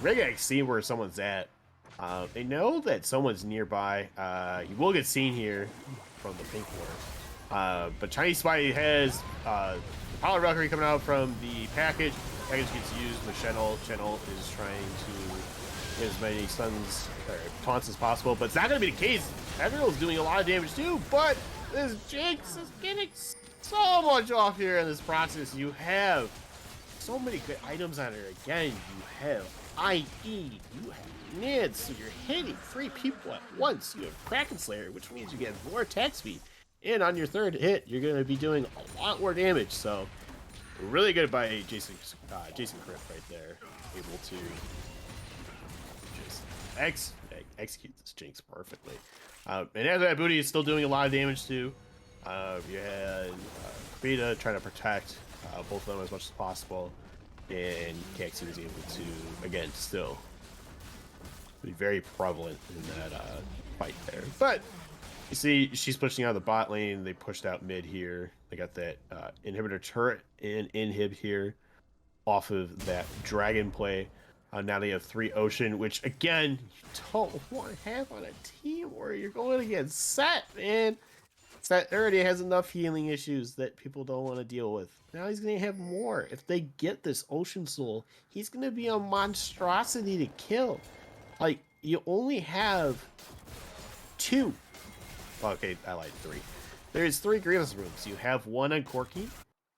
they can see where someone's at. They know that someone's nearby. You will get seen here from the pink ward. But Chinese Spy has the Power Valkyrie coming out from the package. Package gets used with Channel. Channel is trying to get as many stuns or taunts as possible, but it's not going to be the case. Ezreal is doing a lot of damage too, but this Jinx is getting so much off here in this process. You have so many good items on her. Again, you have IE, you have Nids, so you're hitting 3 people at once. You have Kraken Slayer, which means you get more attack speed. And on your third hit, you're going to be doing a lot more damage. So, really good by Jason Cripp right there. Able to just execute this Jinx perfectly. And after that, Booty is still doing a lot of damage too. You had Beta trying to protect both of them as much as possible. And Kaxi was able to, again, still be very prevalent in that fight there. But you see, she's pushing out of the bot lane. They pushed out mid here. They got that inhibitor turret and inhib here off of that dragon play. Now they have 3 Ocean, which again, you don't want to have on a team where you're going against Set, man. Set already has enough healing issues that people don't want to deal with. Now he's going to have more. If they get this Ocean Soul, he's going to be a monstrosity to kill. Like, you only have 2. Okay, I lied, 3. There's 3 Grievous rooms. You have 1 on Corki,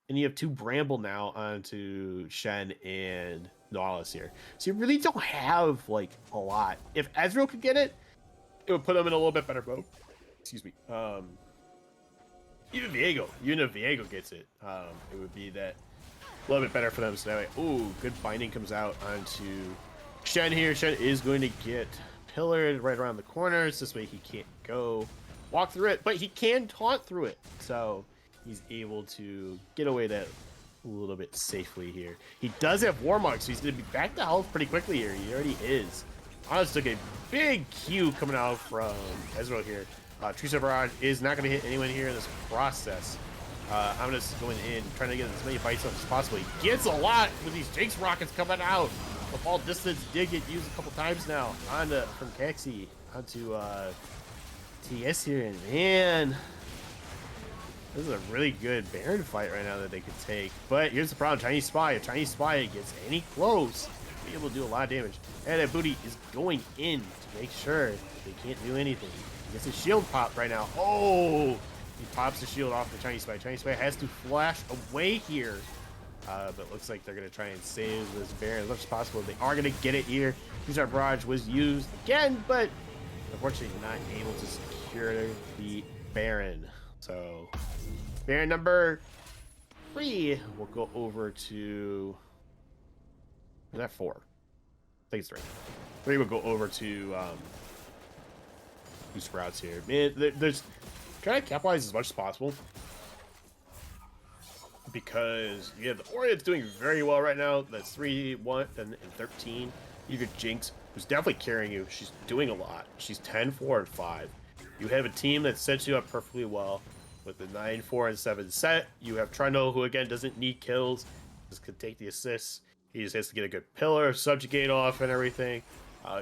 and you have 2 Bramble now onto Shen and Nautilus here. So you really don't have, like, a lot. If Ezreal could get it, it would put him in a little bit better boat. Excuse me. Even if Viego gets it, it would be that a little bit better for them. So that way, ooh, good binding comes out onto Shen here. Shen is going to get pillared right around the corners. This way he can't walk through it, but he can taunt through it. So he's able to get away that a little bit safely here. He does have Warmog, so he's going to be back to health pretty quickly here. He already is. Honest took a big Q coming out from Ezreal here. Teresa Barrage is not going to hit anyone here in this process. I'm just going in, trying to get as many bites as possible. He gets a lot with these Jinx rockets coming out. The fall distance did get used a couple times now from Kaxi onto TS here. And man, this is a really good Baron fight right now that they could take. But here's the problem, Chinese Spy. If Chinese Spy gets any close, be able to do a lot of damage. And that Booty is going in to make sure they can't do anything. Gets his shield pop right now. Oh, he pops the shield off the Chinese Spy. Chinese Spy has to flash away here. But looks like they're going to try and save this Baron as much as possible. They are going to get it here. Our barrage was used again, but unfortunately not able to secure the Baron. So Baron number 3 will go over to. Is that 4? I think it's 3. 3 will go over to Blue Sprouts here. Man, there's trying to capitalize as much as possible because you have the Ori that's doing very well right now. That's 3, 1, and 13. You got Jinx, who's definitely carrying you. She's doing a lot. She's 10, 4, and 5. You have a team that sets you up perfectly well with the 9, 4, and 7 set. You have Trundle, who again doesn't need kills, just can take the assists. He just has to get a good pillar, subjugate off, and everything.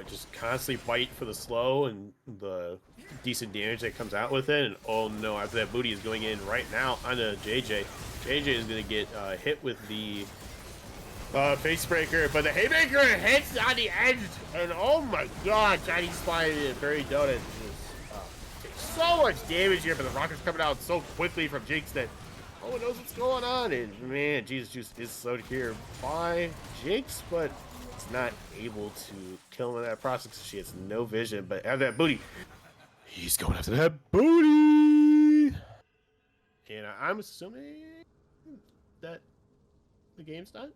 Just constantly fight for the slow and the decent damage that comes out with it. And oh no, after that booty is going in right now onto JJ. JJ is going to get hit with the face breaker, but the haymaker hits on the edge. And oh my god, Chinese Spy very donut takes so much damage here, but the rocket's coming out so quickly from Jinx that no one knows what's going on. And man, Jesus Juice is slowed here by Jinx, but it's not able to kill him in that process because she has no vision. But after that booty, he's going after that booty. And I'm assuming that the game's done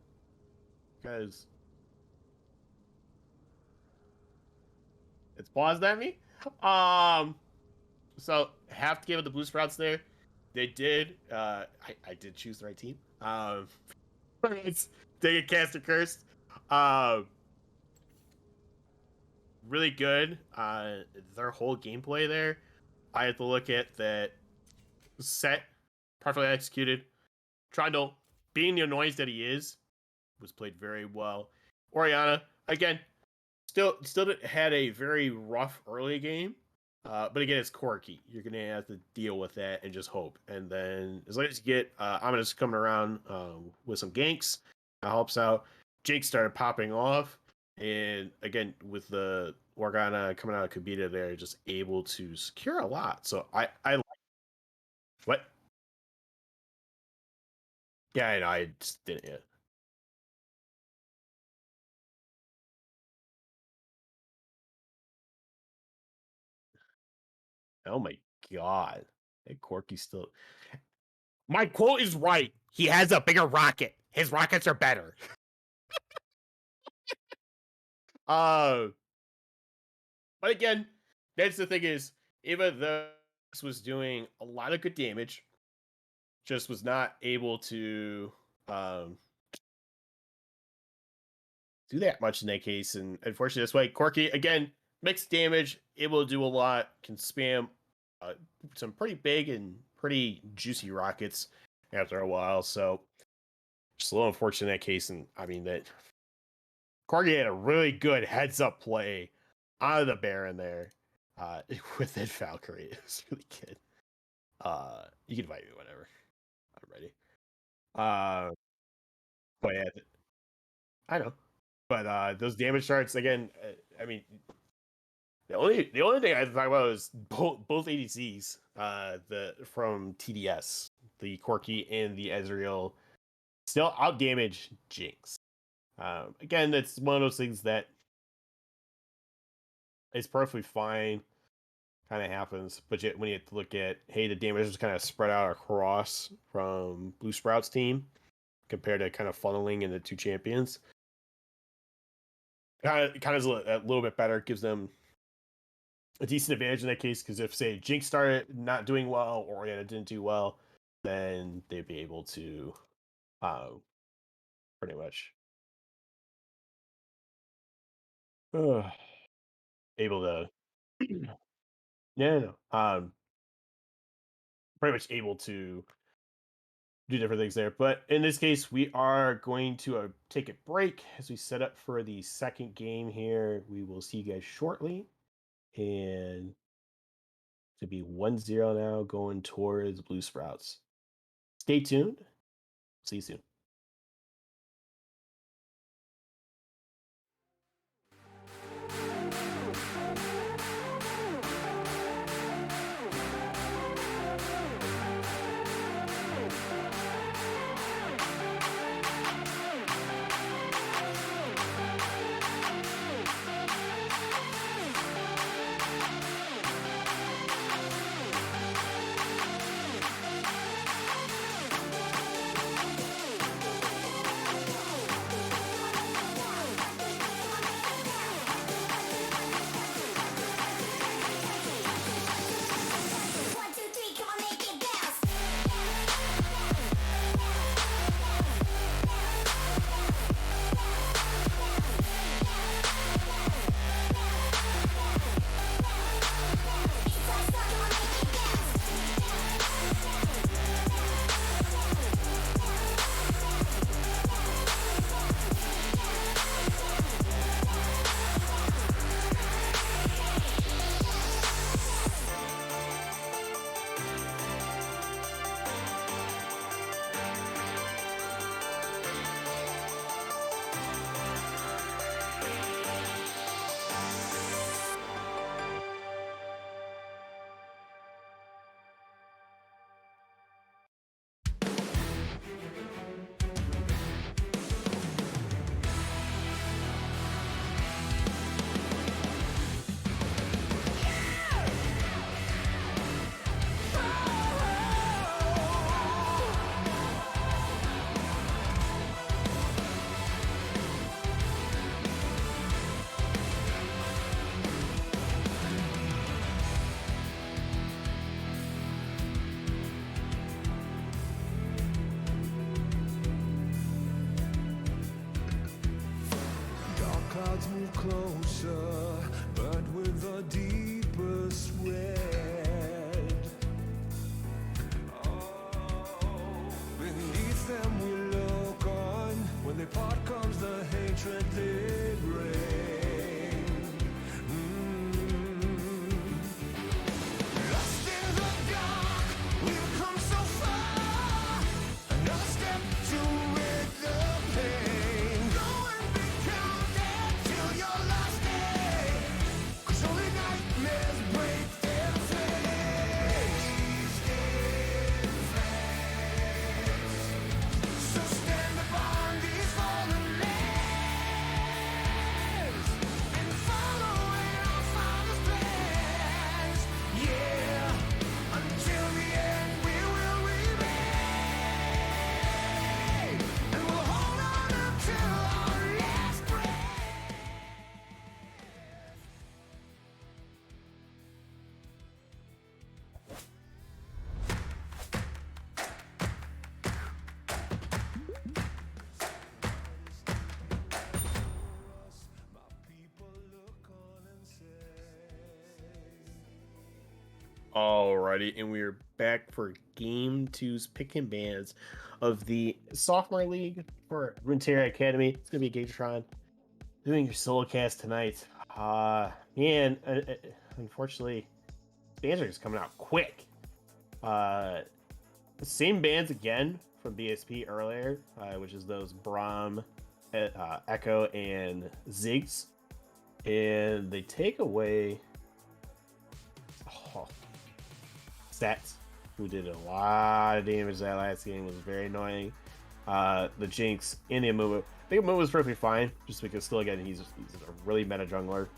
because it's paused at me. So have to give it the Blue Sprouts there. They did. I did choose the right team. It's they get Caster Cursed. Really good. Their whole gameplay there. I have to look at that set, perfectly executed. Trundle, being the annoyance that he is, was played very well. Orianna, again, still had a very rough early game. But again, it's quirky. You're going to have to deal with that and just hope. And then as long as you get Ominous coming around with some ganks, that helps out. Jake started popping off. And again, with the Organa coming out of Kabita there, just able to secure a lot. So I like. What? Yeah, I know. I just didn't yet. Oh my god. Hey, Corky's still. My quote is right. He has a bigger rocket. His rockets are better. But again, that's the thing is, even though this was doing a lot of good damage, just was not able to do that much in that case. And unfortunately, this way, Corky, again, mixed damage, able to do a lot, can spam some pretty big and pretty juicy rockets after a while. So just a little unfortunate in that case. And I mean, that Corky had a really good heads up play out of the Baron there with that Valkyrie. It was really good. You can invite me whenever. I'm ready. But yeah, I know. But those damage charts again. I mean, the only thing I have to talk about is both ADCs. The from TDS, the Corky and the Ezreal, still out damage Jinx. Again, that's one of those things that is perfectly fine. Kind of happens, but yet when you have to look at, hey, the damage is kind of spread out across from Blue Sprouts team compared to kind of funneling in the two champions. Kind of is a little bit better. It gives them a decent advantage in that case because if say Jinx started not doing well or Orianna didn't do well, then they'd be able to pretty much able to yeah no, pretty much able to do different things there. But in this case, we are going to take a break as we set up for the second game here. We will see you guys shortly. And to be 1-0 now going towards Blue Sprouts. Stay tuned. See you soon. move closer, but with a deeper sweat. Oh, beneath them we look on. When they part comes the hatred they bring. Lost in the dark, we've come so far. Another step to rid the pain. Go and be counted till your last day. 'Cause only nightmares break their face. So stand upon these fallen lands and follow in our Father's plans. Yeah, until the end we will remain, and we'll hold on until our last breath. My people look on and say. Alrighty, and we are back for Game 2's pick and bans of the Sophomore League for Runeterra Academy. It's going to be Gatron doing your solo cast tonight. Man, unfortunately, bans are just coming out quick. Same bands again from BSP earlier, which is those Braum, Echo, and Ziggs. And they take away Stats, who did a lot of damage that last game. Was very annoying. The Jinx and the Amumu. I think Amumu was perfectly fine, just because still again he's a really meta jungler.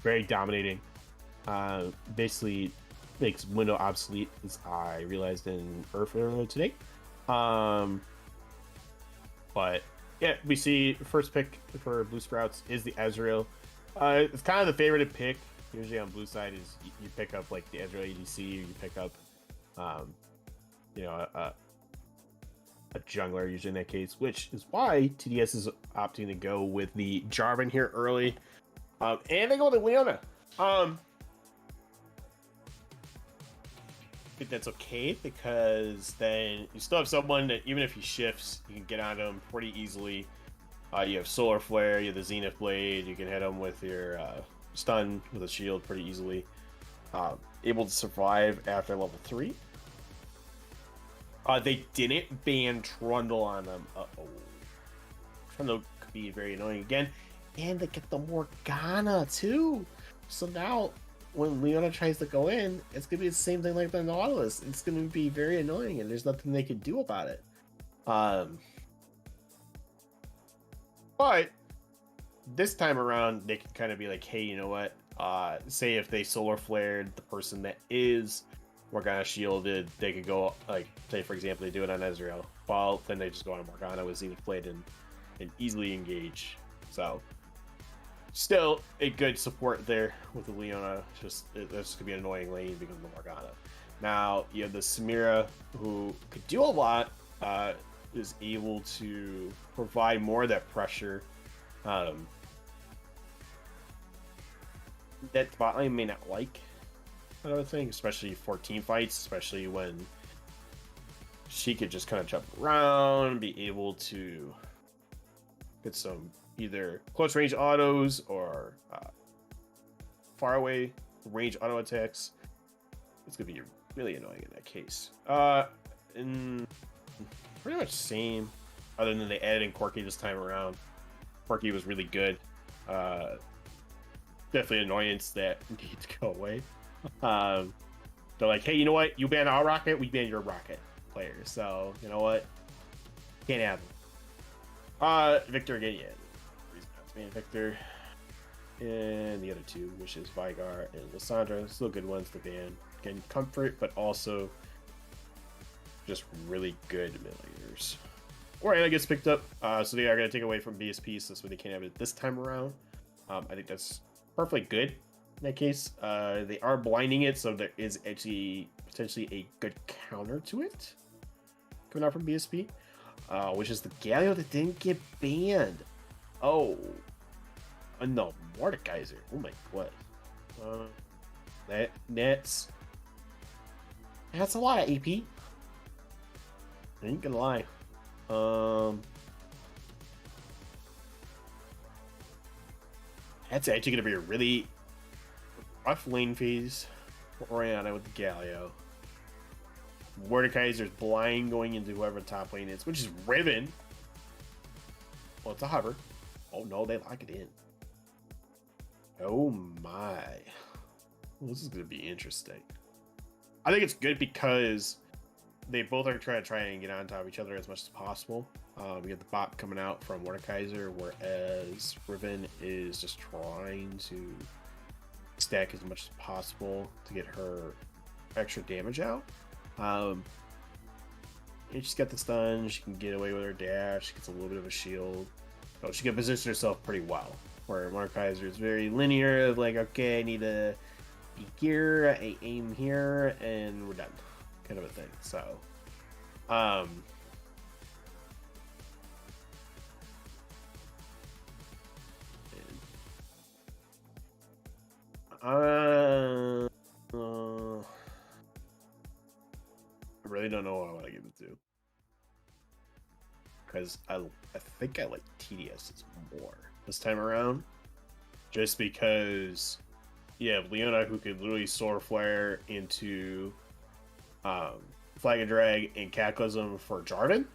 Very dominating. Basically makes window obsolete, as I realized in Earth today. But yeah, we see first pick for Blue Sprouts is the Ezreal. It's kind of the favorited pick. Usually on blue side is you pick up like the Ezreal ADC, or you pick up, a jungler usually in that case, which is why TDS is opting to go with the Jarvan here early, and they go with Leona. I think that's okay, because then you still have someone that even if he shifts, you can get on him pretty easily. You have Solar Flare, you have the Zenith Blade, you can hit him with your stun with a shield pretty easily. Able to survive after level 3. They didn't ban Trundle on them. Trundle could be very annoying again. And they get the Morgana too. So now when Leona tries to go in, it's gonna be the same thing like the Nautilus. It's gonna be very annoying, and there's nothing they can do about it. But this time around, they can kind of be like, hey, you know what? Say if they solar flared the person that is Morgana shielded, they could go, like, say for example, they do it on Ezreal. Well, then they just go on Morgana with Zenith Blade and easily engage. So, still a good support there with the Leona. Just this could be an annoying lane because of the Morgana. Now you have the Samira, who could do a lot. Is able to provide more of that pressure. That bot lane may not like another thing, especially for team fights, especially when she could just kind of jump around, be able to get some either close range autos or far away range auto attacks. It's gonna be really annoying in that case. And pretty much same, other than they added in Corki this time around. Corki was really good. Definitely annoyance that needs to go away. They're like, hey, you know what? You ban our rocket, we ban your rocket player. So you know what? Can't have him. Victor again, yeah. Reason not to ban Victor. And the other two, which is Vigar and Lissandra, still good ones to ban. Again, comfort, but also just really good millimeters. Orianna gets picked up, so they are going to take away from BSP, so that's why they can't have it this time around. I think that's perfectly good in that case. They are blinding it, so there is actually potentially a good counter to it coming out from BSP, which is the Galio that didn't get banned. Oh, No, Mordekaiser. Oh my god. That's a lot of AP. I ain't gonna lie. That's actually gonna be a really rough lane phase for Oriana with the Galio. Mordekaiser's blind going into whoever top lane is, which is Riven. Well, it's a hover. Oh no, they lock it in. Oh my. Well, this is going to be interesting. I think it's good because they both are trying and get on top of each other as much as possible. We get the bot coming out from Mordekaiser, whereas Riven is just trying to stack as much as possible to get her extra damage out. And she's got the stun. She can get away with her dash. She gets a little bit of a shield. So she can position herself pretty well. Where Mordekaiser is very linear of like, okay, I need to be here, I aim here, and we're done. Kind of a thing. So, I really don't know what I want to give it to. Because I think I like TDS's more this time around. Just because you have Leona who could literally Solar Flare into Flag and Drag and Cataclysm for Jarvan.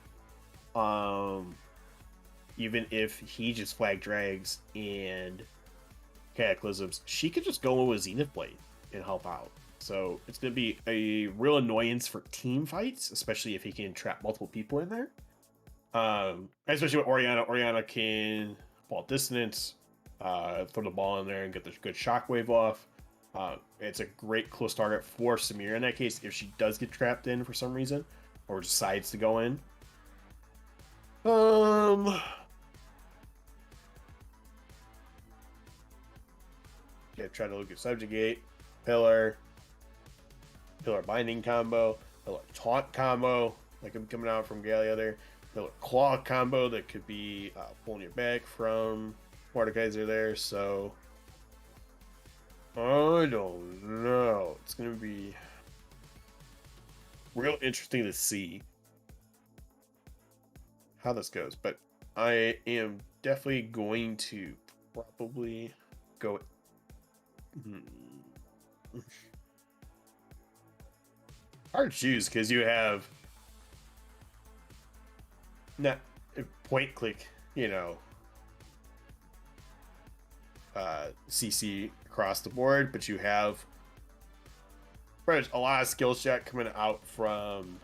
Even if he just Flag Drags and Cataclysms, she could just go with Zenith Blade and help out. So it's going to be a real annoyance for team fights, especially if he can trap multiple people in there. Especially with Oriana. Oriana can ball dissonance, throw the ball in there and get the good shockwave off. It's a great close target for Samira in that case if she does get trapped in for some reason or decides to go in. Yeah, try to look at Subjugate, Pillar Binding combo, Pillar Taunt combo, like I'm coming out from Galio there. Pillar Claw combo that could be pulling your back from Mordekaiser there, so I don't know. It's gonna be real interesting to see how this goes, but I am definitely going to probably go. Hard to choose because you have not point click, CC across the board, but you have a lot of skill shot coming out from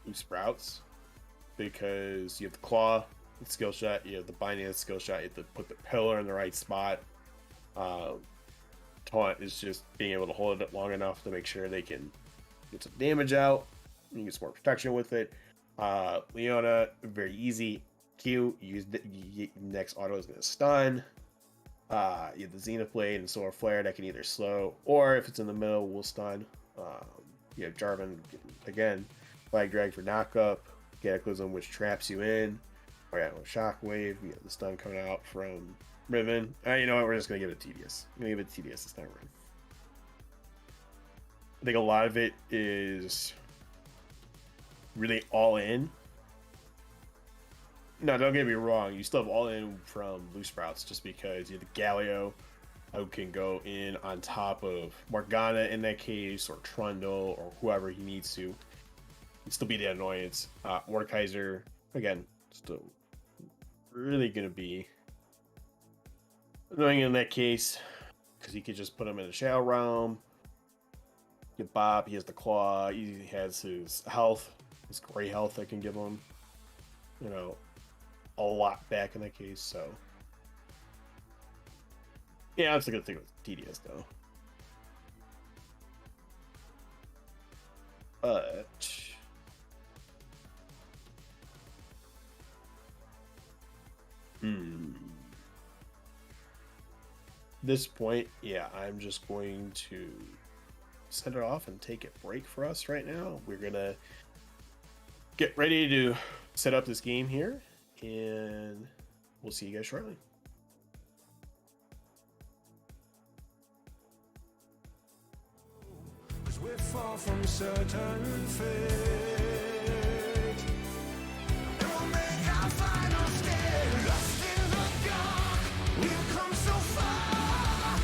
Blue Sprouts because you have the claw skill shot, you have the binding skill shot, you have to put the pillar in the right spot. Taunt is just being able to hold it long enough to make sure they can get some damage out. You get some more protection with it. Leona, very easy. Q, use the next auto is going to stun. You have the Zenith Blade and Solar Flare that can either slow or if it's in the middle, will stun. You have Jarvan again, Flag Drag for knockup, Cataclysm which traps you in. Oh yeah, Shockwave. You have the stun coming out from Riven. You know what? We're just gonna give it TDS. I'm gonna give it TDS this time around. I think a lot of it is really all in. No, don't get me wrong. You still have all in from Blue Sprouts just because you have the Galio who can go in on top of Morgana in that case, or Trundle, or whoever he needs to. It'd still be the annoyance. Mordekaiser, again, still really going to be annoying in that case because he could just put him in the Shadow Realm. Get Bob, he has the Claw, he has his health, his gray health that can give him, a lot back in that case. So yeah, that's a good thing with TDS though. But this point, yeah, I'm just going to set it off and take a break for us right now. We're gonna get ready to set up this game here, and we'll we'll see you guys shortly. We're far from certain fate, and we'll make our final stand. Lost in the dark, we've come so far.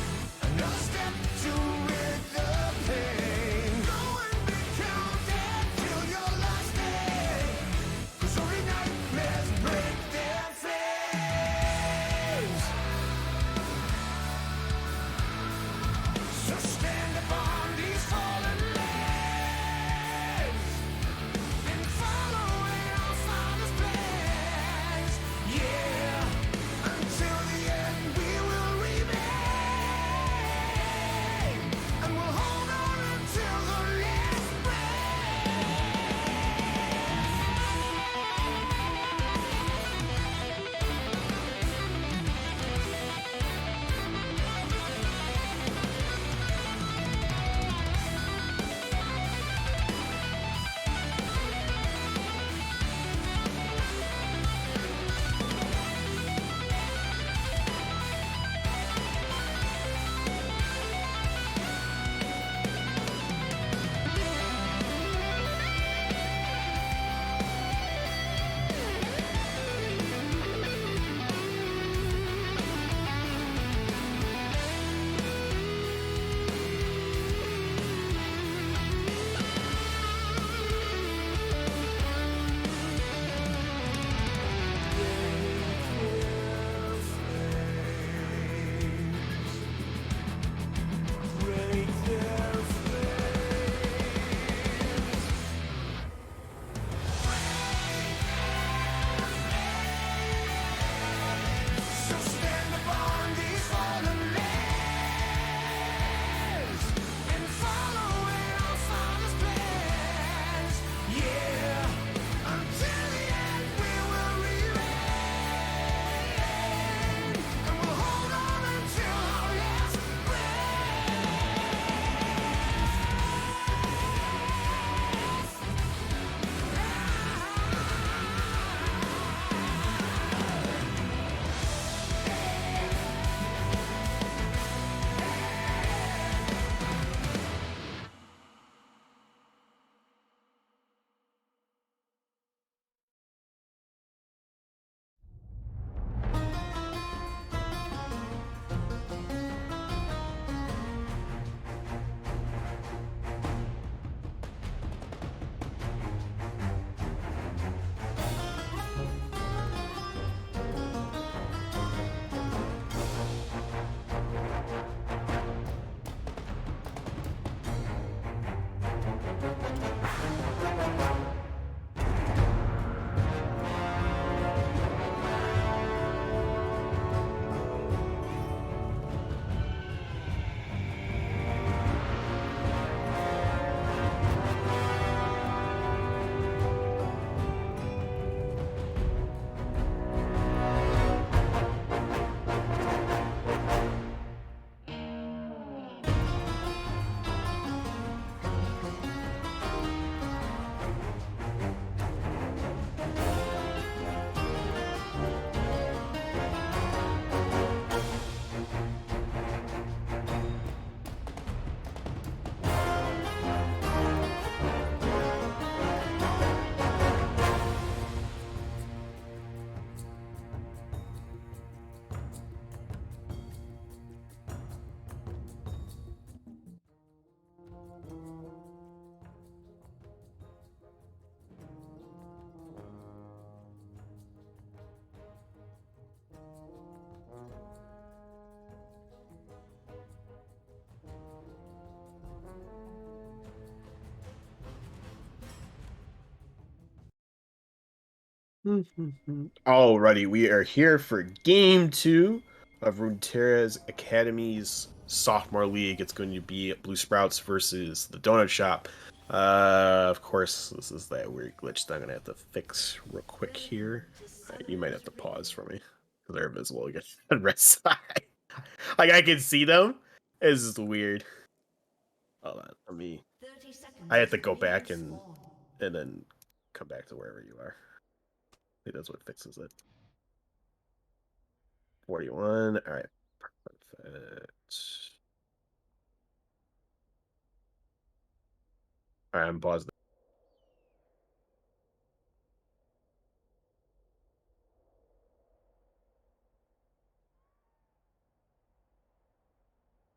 Another step to rid the pain. Go and be counted till your last day, 'cause only nightmares break their flames. So stand upon these fallen legs and follow in our Father's plans. Yeah, until the end we will remain, and we'll hold on until the last Alrighty, we are here for game 2 of Runeterra's Academy's Sophomore League. It's going to be Blue Sprouts versus the Donut Shop. Of course, this is that weird glitch that I'm going to have to fix real quick here. You might have to pause for me, because they're invisible again on the red side. Like, I can see them. It's just weird. Hold on, let me... I have to go back and then come back to wherever you are. I think that's what fixes it. 41. All right. Perfect. All right, I'm pausing.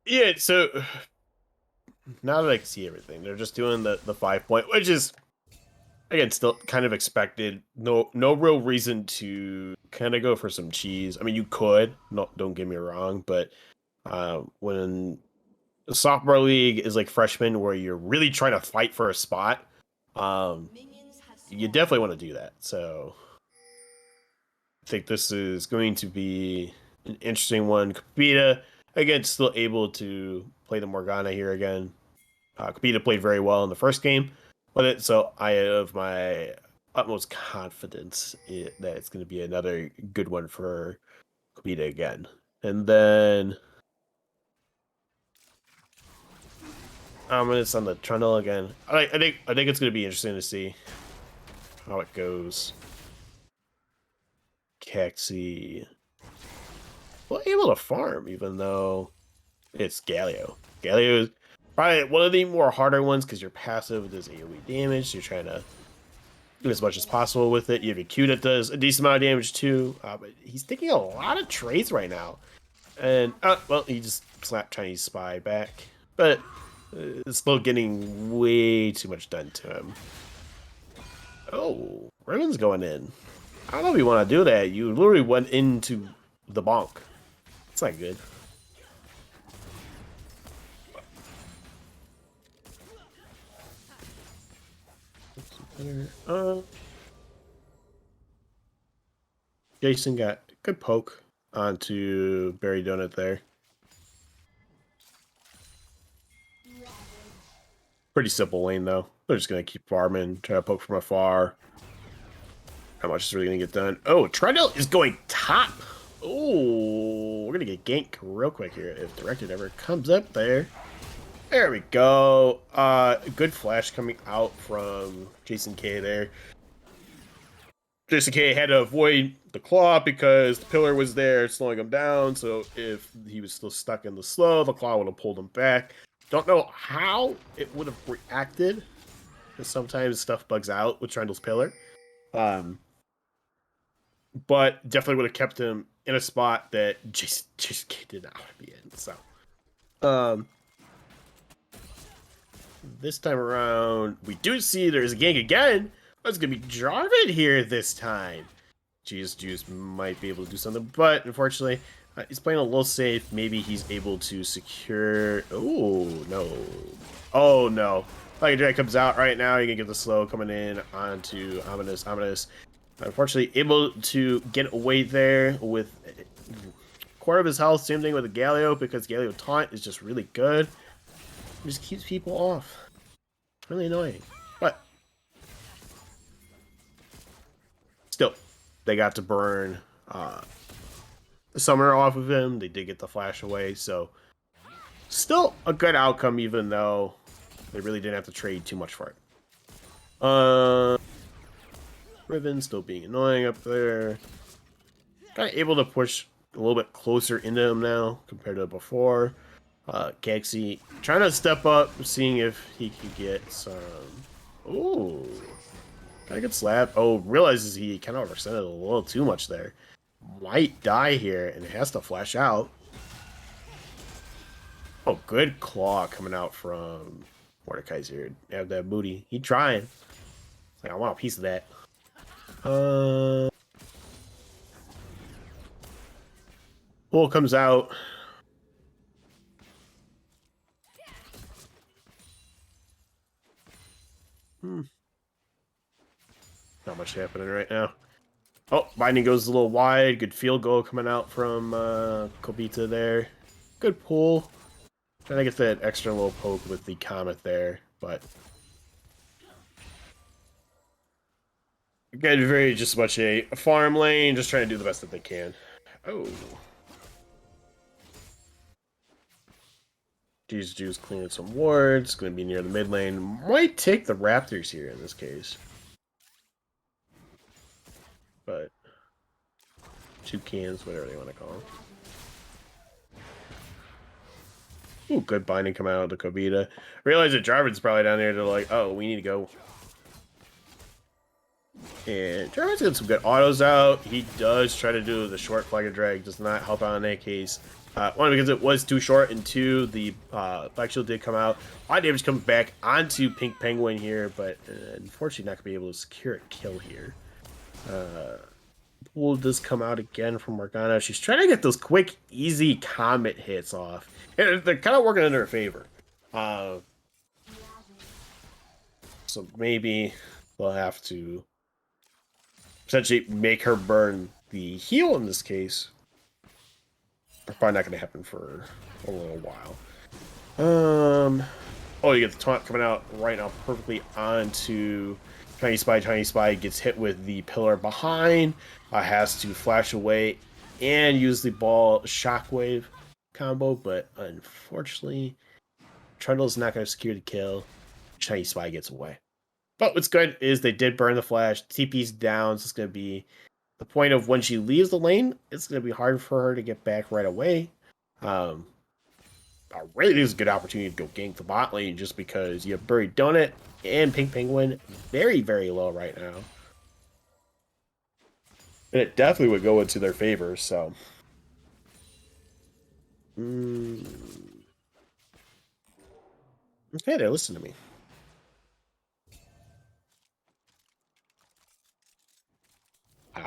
Yeah, so now that I can see everything, they're just doing the 5 point, which is again still kind of expected. No real reason to kind of go for some cheese. I mean, you could, no, don't get me wrong, but when the sophomore league is like freshman where you're really trying to fight for a spot, um, you definitely want to do that. So I think this is going to be an interesting one. Kapita, again, still able to play the Morgana here again. Kapita played very well in the first game with it, so I have my utmost confidence that it's going to be another good one for Kapita again. And then Ominous on the Trundle again. I think it's going to be interesting to see how it goes. Caxi, well, able to farm even though it's Galio. Galio is probably one of the more harder ones because your passive does AoE damage. So you're trying to do as much as possible with it. You have your Q that does a decent amount of damage too. But he's taking a lot of trades right now. And, well, he just slapped Chinese Spy back. But it's still getting way too much done to him. Oh, Ribbon's going in. I don't know if you want to do that. You literally went into the bonk. It's not good. Jason got a good poke onto Berry Donut there. Pretty simple lane though. They're just gonna keep farming, try to poke from afar. How much is really gonna get done? Oh, Trundle is going top. Oh, we're gonna get ganked real quick here if Directed ever comes up there. There we go. Good flash coming out from Jason K there. Jason K had to avoid the claw because the pillar was there slowing him down. So if he was still stuck in the slow, the claw would have pulled him back. Don't know how it would have reacted, because sometimes stuff bugs out with Trundle's pillar. But definitely would have kept him in a spot that Jason K did not want to be in. So, this time around, we do see there's a gank again. It's going to be Jarvan here this time. Juice might be able to do something, but unfortunately, he's playing a little safe. Maybe he's able to secure... Oh, no. Oh, no. Like Drake comes out right now. You can get the slow coming in onto Ominous. Ominous, unfortunately, able to get away there with a quarter of his health. Same thing with the Galio, because Galio taunt is just really good. It just keeps people off. It's really annoying. But still, they got to burn the summoner off of him. They did get the flash away, so still a good outcome, even though they really didn't have to trade too much for it. Riven still being annoying up there. Kind of able to push a little bit closer into him now compared to before. Caxi trying to step up, seeing if he could get some... Ooh. Kind of good slap. Oh, realizes he kind of overextended a little too much there. Might die here and has to flash out. Oh, good claw coming out from Mordecai's here. Have that booty. He trying. It's like, I want a piece of that. Bull comes out. Not much happening right now. Oh, binding goes a little wide. Good field goal coming out from Kobita there. Good pull. Trying to get that extra little poke with the Comet there, but again, very just much a farm lane, just trying to do the best that they can. Oh. Juice cleaning some wards. Going to be near the mid lane. Might take the Raptors here in this case. But toucans, whatever they want to call them. Ooh, good binding coming out of the Kobita. Realize that Jarvan's probably down there. They're like, oh, we need to go. And Jarvan's got some good autos out. He does try to do the short flag of drag. Does not help out in that case. One, because it was too short, and two, the Black Shield did come out. A lot of damage comes back onto Pink Penguin here, but unfortunately not going to be able to secure a kill here. Pool does come out again from Morgana. She's trying to get those quick, easy Comet hits off. And they're kind of working in her favor. So maybe we'll have to potentially make her burn the heal in this case. Probably not going to happen for a little while. Oh, you get the taunt coming out right now perfectly onto Chinese Spy. Chinese Spy gets hit with the pillar behind. Has to flash away and use the ball shockwave combo, but unfortunately, Trundle's not going to secure the kill. Chinese Spy gets away. But what's good is they did burn the flash. TP's down, so it's going to be the point of when she leaves the lane, it's going to be hard for her to get back right away. I really think it's a good opportunity to go gank the bot lane just because you have Buried Donut and Pink Penguin very, very low right now. And it definitely would go into their favor, so. Okay, they listen to me.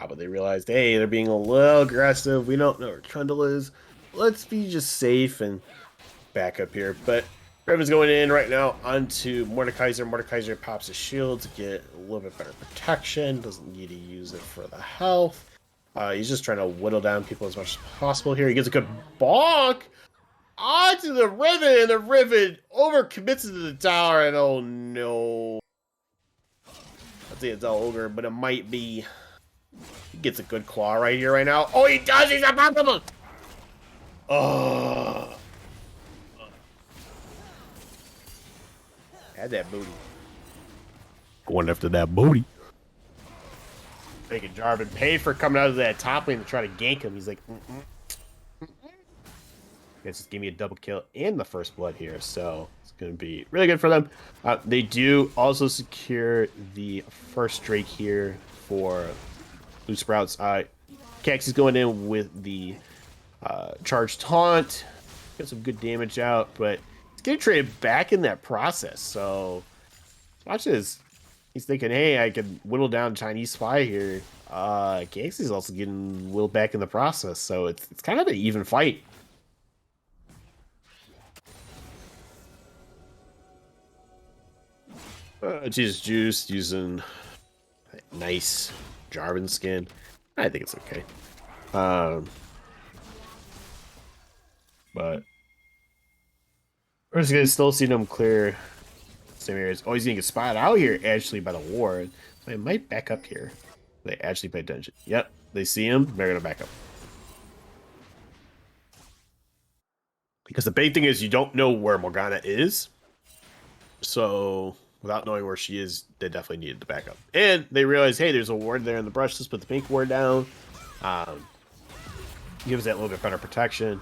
But they realized, hey, they're being a little aggressive. We don't know where Trundle is. Let's be just safe and back up here. But Revan's going in right now onto Mordekaiser. Mordekaiser pops his shield to get a little bit better protection. Doesn't need to use it for the health. He's just trying to whittle down people as much as possible here. He gets a good bonk onto the Riven, and the Riven overcommits to the tower, and oh no. I think it's all over, but it might be. He gets a good claw right here, right now. Oh, he does! He's unstoppable! Oh. Had that booty. Going after that booty. Making Jarvan pay for coming out of that top lane to try to gank him. He's like, This just gave me a double kill and the first blood here, so it's going to be really good for them. They do also secure the first Drake here for Blue Sprouts. Cax is going in with the charge taunt. Got some good damage out, but he's getting traded back in that process. So watch this. He's thinking, hey, I can whittle down Chinese Spy here. Cax is also getting whittled back in the process, so it's kind of an even fight. Jesus Juice using nice Jarvan skin. I think it's okay. But we're just gonna still see them clear same areas. Oh, he's gonna get spotted out here actually by the ward. They might back up here. They actually pay attention. Yep, they see him. They're gonna back up. Because the big thing is you don't know where Morgana is. So without knowing where she is, they definitely needed to back up. And they realize, hey, there's a ward there in the brush. Let's put the pink ward down. Gives that a little bit better protection.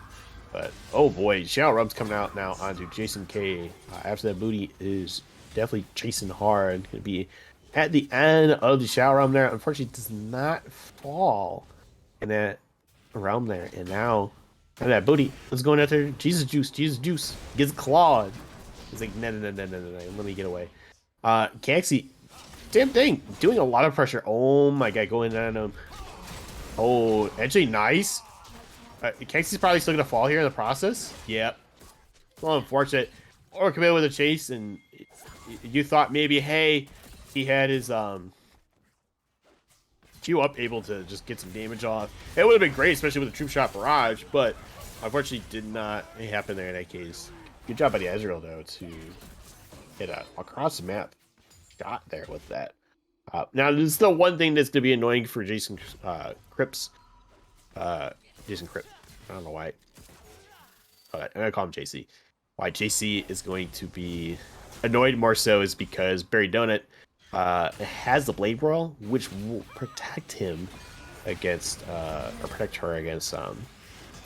But, oh boy, Xiao Rum's coming out now onto Jason K. After that booty is definitely chasing hard. Going to be at the end of the Xiao Rum there. Unfortunately, does not fall in that realm there. And now, that booty is going after Jesus Juice. Jesus Juice gets clawed. He's like, no, let me get away. Caxi, damn thing, doing a lot of pressure. Oh my god, going on him. Oh, actually nice. Caxi's probably still gonna fall here in the process. Yep. Well, unfortunate. Or come in with a chase, and you thought maybe, hey, he had his Q up, able to just get some damage off. It would have been great, especially with a troop shot barrage, but unfortunately did not happen there in that case. Good job by the Ezreal, though, to hit across the map. Got there with that. Now, there's still one thing that's going to be annoying for Jason Cripps. Jason Cripp. I don't know why. I'm going to call him JC. Why JC is going to be annoyed more so is because Barry Donut has the Blade Royal, which will protect him against or protect her against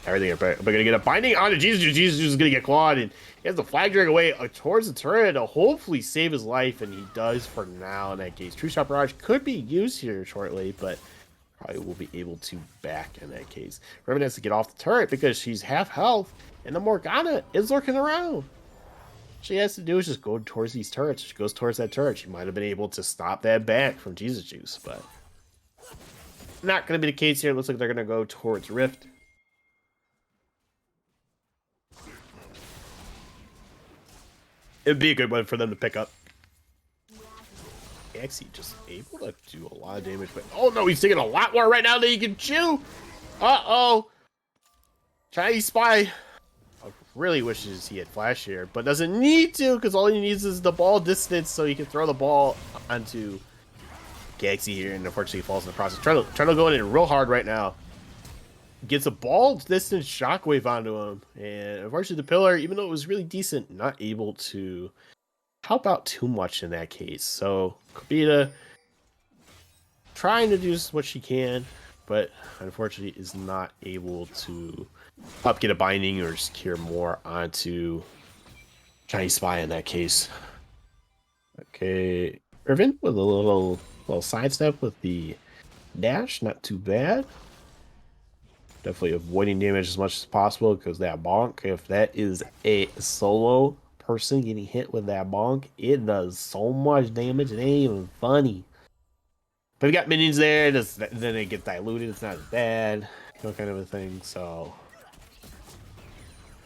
everything. But we're gonna get a binding onto Jesus. Jesus is gonna get clawed, and he has the flag drag away towards the turret to hopefully save his life, and he does for now. In that case, True Shot Barrage could be used here shortly, but probably will be able to back in that case. Riven has to get off the turret because she's half health, and the Morgana is lurking around. She has to do is just go towards these turrets. She goes towards that turret. She might have been able to stop that back from Jesus Juice, but not going to be the case here. It looks like they're going to go towards Rift. It'd be a good one for them to pick up. Actually, just able to do a lot of damage, but oh no, he's taking a lot more right now than he can chew. Uh-oh. Chinese Spy really wishes he had flash here, but doesn't need to because all he needs is the ball distance so he can throw the ball onto Galaxy here, and unfortunately falls in the process. Trying to go in real hard right now. Gets a ball distance shockwave onto him, and unfortunately the pillar, even though it was really decent, not able to help out too much in that case. So Kobita trying to do what she can, but unfortunately is not able to get a binding or secure more onto Chinese Spy in that case. Okay, Irvin with a little sidestep with the dash, not too bad. Definitely avoiding damage as much as possible because that bonk, if that is a solo person getting hit with that bonk, it does so much damage, it ain't even funny. But we got minions there, then it gets diluted, it's not as bad, kind of a thing. So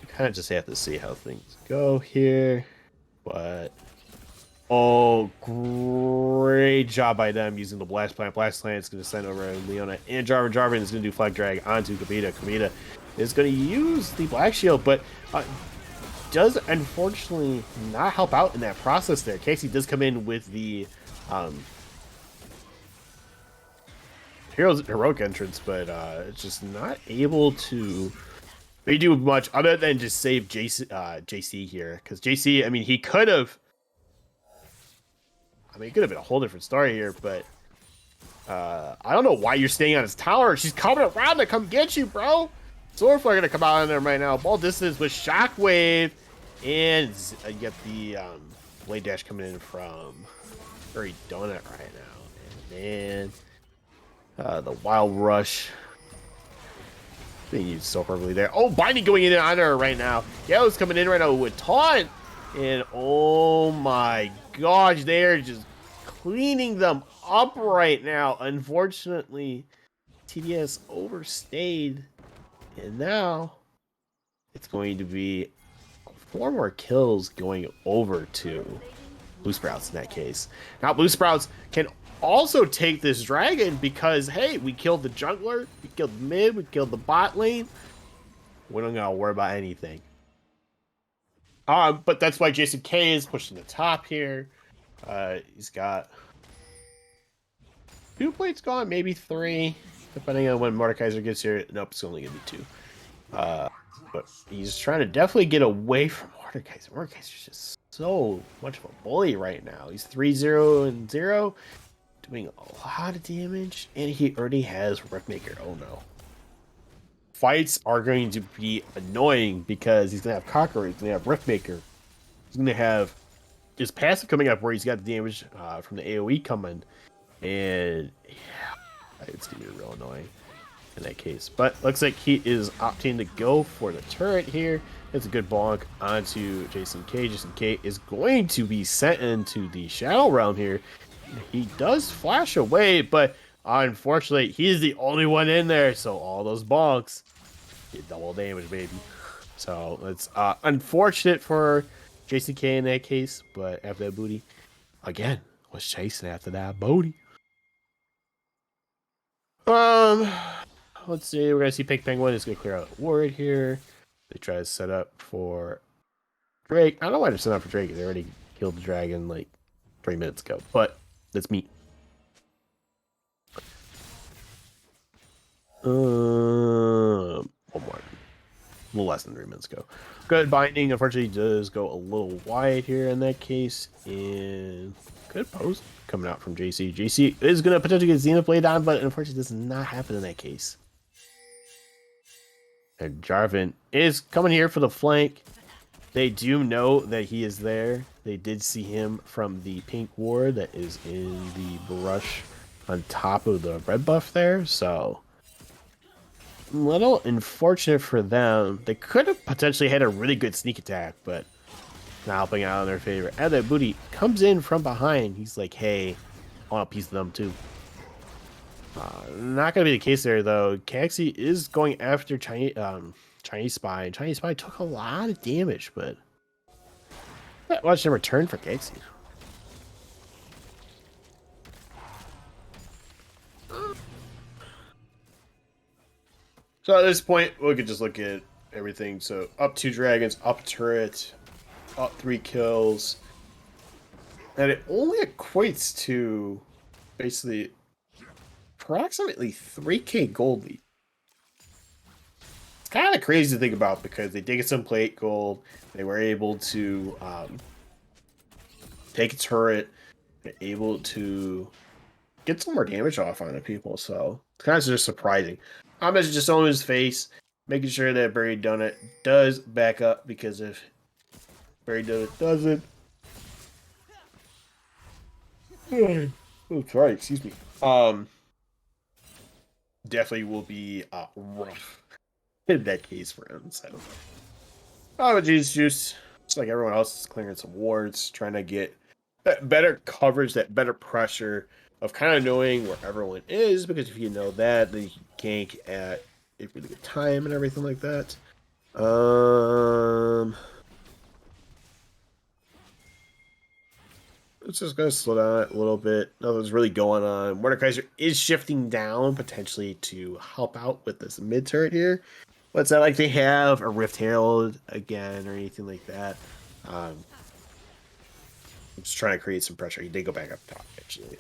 you kind of just have to see how things go here. But oh, great job by them using the Blast Plant. Blast Plant is going to send over Leona and Jarvan. Jarvan is going to do Flag Drag onto Kobita. Kobita is going to use the Black Shield, but does unfortunately not help out in that process there. Casey does come in with the heroic entrance, but it's just not able to do much other than just save JC here. Because JC, I mean, he could have... it could have been a whole different story here, but I don't know why you're staying on his tower. She's coming around to come get you, bro. Swordflare going to come out on them right now. Ball distance with Shockwave, and you get the Blade Dash coming in from Furry Donut right now. And then the Wild Rush being used so perfectly there. Oh, Binding going in on her right now. Yellow's coming in right now with Taunt. And oh my gosh, they're just cleaning them up right now. Unfortunately, TDS overstayed. And now it's going to be 4 more kills going over to Blue Sprouts in that case. Now Blue Sprouts can also take this dragon because, hey, we killed the jungler, we killed the mid, we killed the bot lane. We don't gotta worry about anything. But that's why Jason K is pushing the top here. He's got 2 plates gone, maybe 3, depending on when Mordekaiser gets here. Nope, it's only gonna be 2. But he's trying to definitely get away from Mordekaiser. Mordekaiser's just so much of a bully right now. He's 3-0-0, doing a lot of damage, and he already has Riftmaker. Oh no. Fights are going to be annoying because he's going to have Conqueror, he's going to have Riftmaker, he's going to have his passive coming up where he's got the damage from the AoE coming, and yeah, it's going to be real annoying in that case. But looks like he is opting to go for the turret here. It's a good bonk onto Jason K. Jason K is going to be sent into the Shadow Realm here. He does flash away, but unfortunately, he's the only one in there, so all those bonks get double damage, baby. So it's unfortunate for Jason K in that case, but after that booty, again, was chasing after that booty. Let's see. We're gonna see Pink Penguin is gonna clear out a ward here. They try to set up for Drake. I don't know why they're setting up for Drake. They already killed the dragon like 3 minutes ago, but that's me. One more. A little less than 3 minutes ago. Good binding. Unfortunately, does go a little wide here in that case. And Good post coming out from JC. JC is going to potentially get Xenoblade on, but unfortunately does not happen in that case. And Jarvan is coming here for the flank. They do know that he is there. They did see him from the pink ward that is in the brush on top of the red buff there. So, a little unfortunate for them. They could have potentially had a really good sneak attack, but not helping out in their favor. And that booty comes in from behind. He's like, hey, I want a piece of them too. Not going to be the case there, though. Caxi is going after Chinese Spy. And Chinese Spy took a lot of damage, but watch him return for Caxi. So at this point, we could just look at everything. So up 2 dragons, up turret, up 3 kills. And it only equates to basically approximately 3k gold lead. It's kind of crazy to think about because they did get some plate gold. They were able to take a turret. They're able to get some more damage off on the people. So it's kind of just surprising. I'm just on his face, making sure that Buried Donut does back up, because if Buried Donut doesn't, oh, sorry, excuse me. Definitely will be rough in that case for him. So, but Jesus Juice, just like everyone else, is clearing some wards, trying to get that better coverage, that better pressure of kind of knowing where everyone is, because if you know that, then you can gank at a really good time and everything like that. It's just going to slow down a little bit. Nothing's really going on. Mordekaiser is shifting down potentially to help out with this mid turret here. But it's not like they have a Rift Herald again or anything like that. I'm just trying to create some pressure. He did go back up top, actually.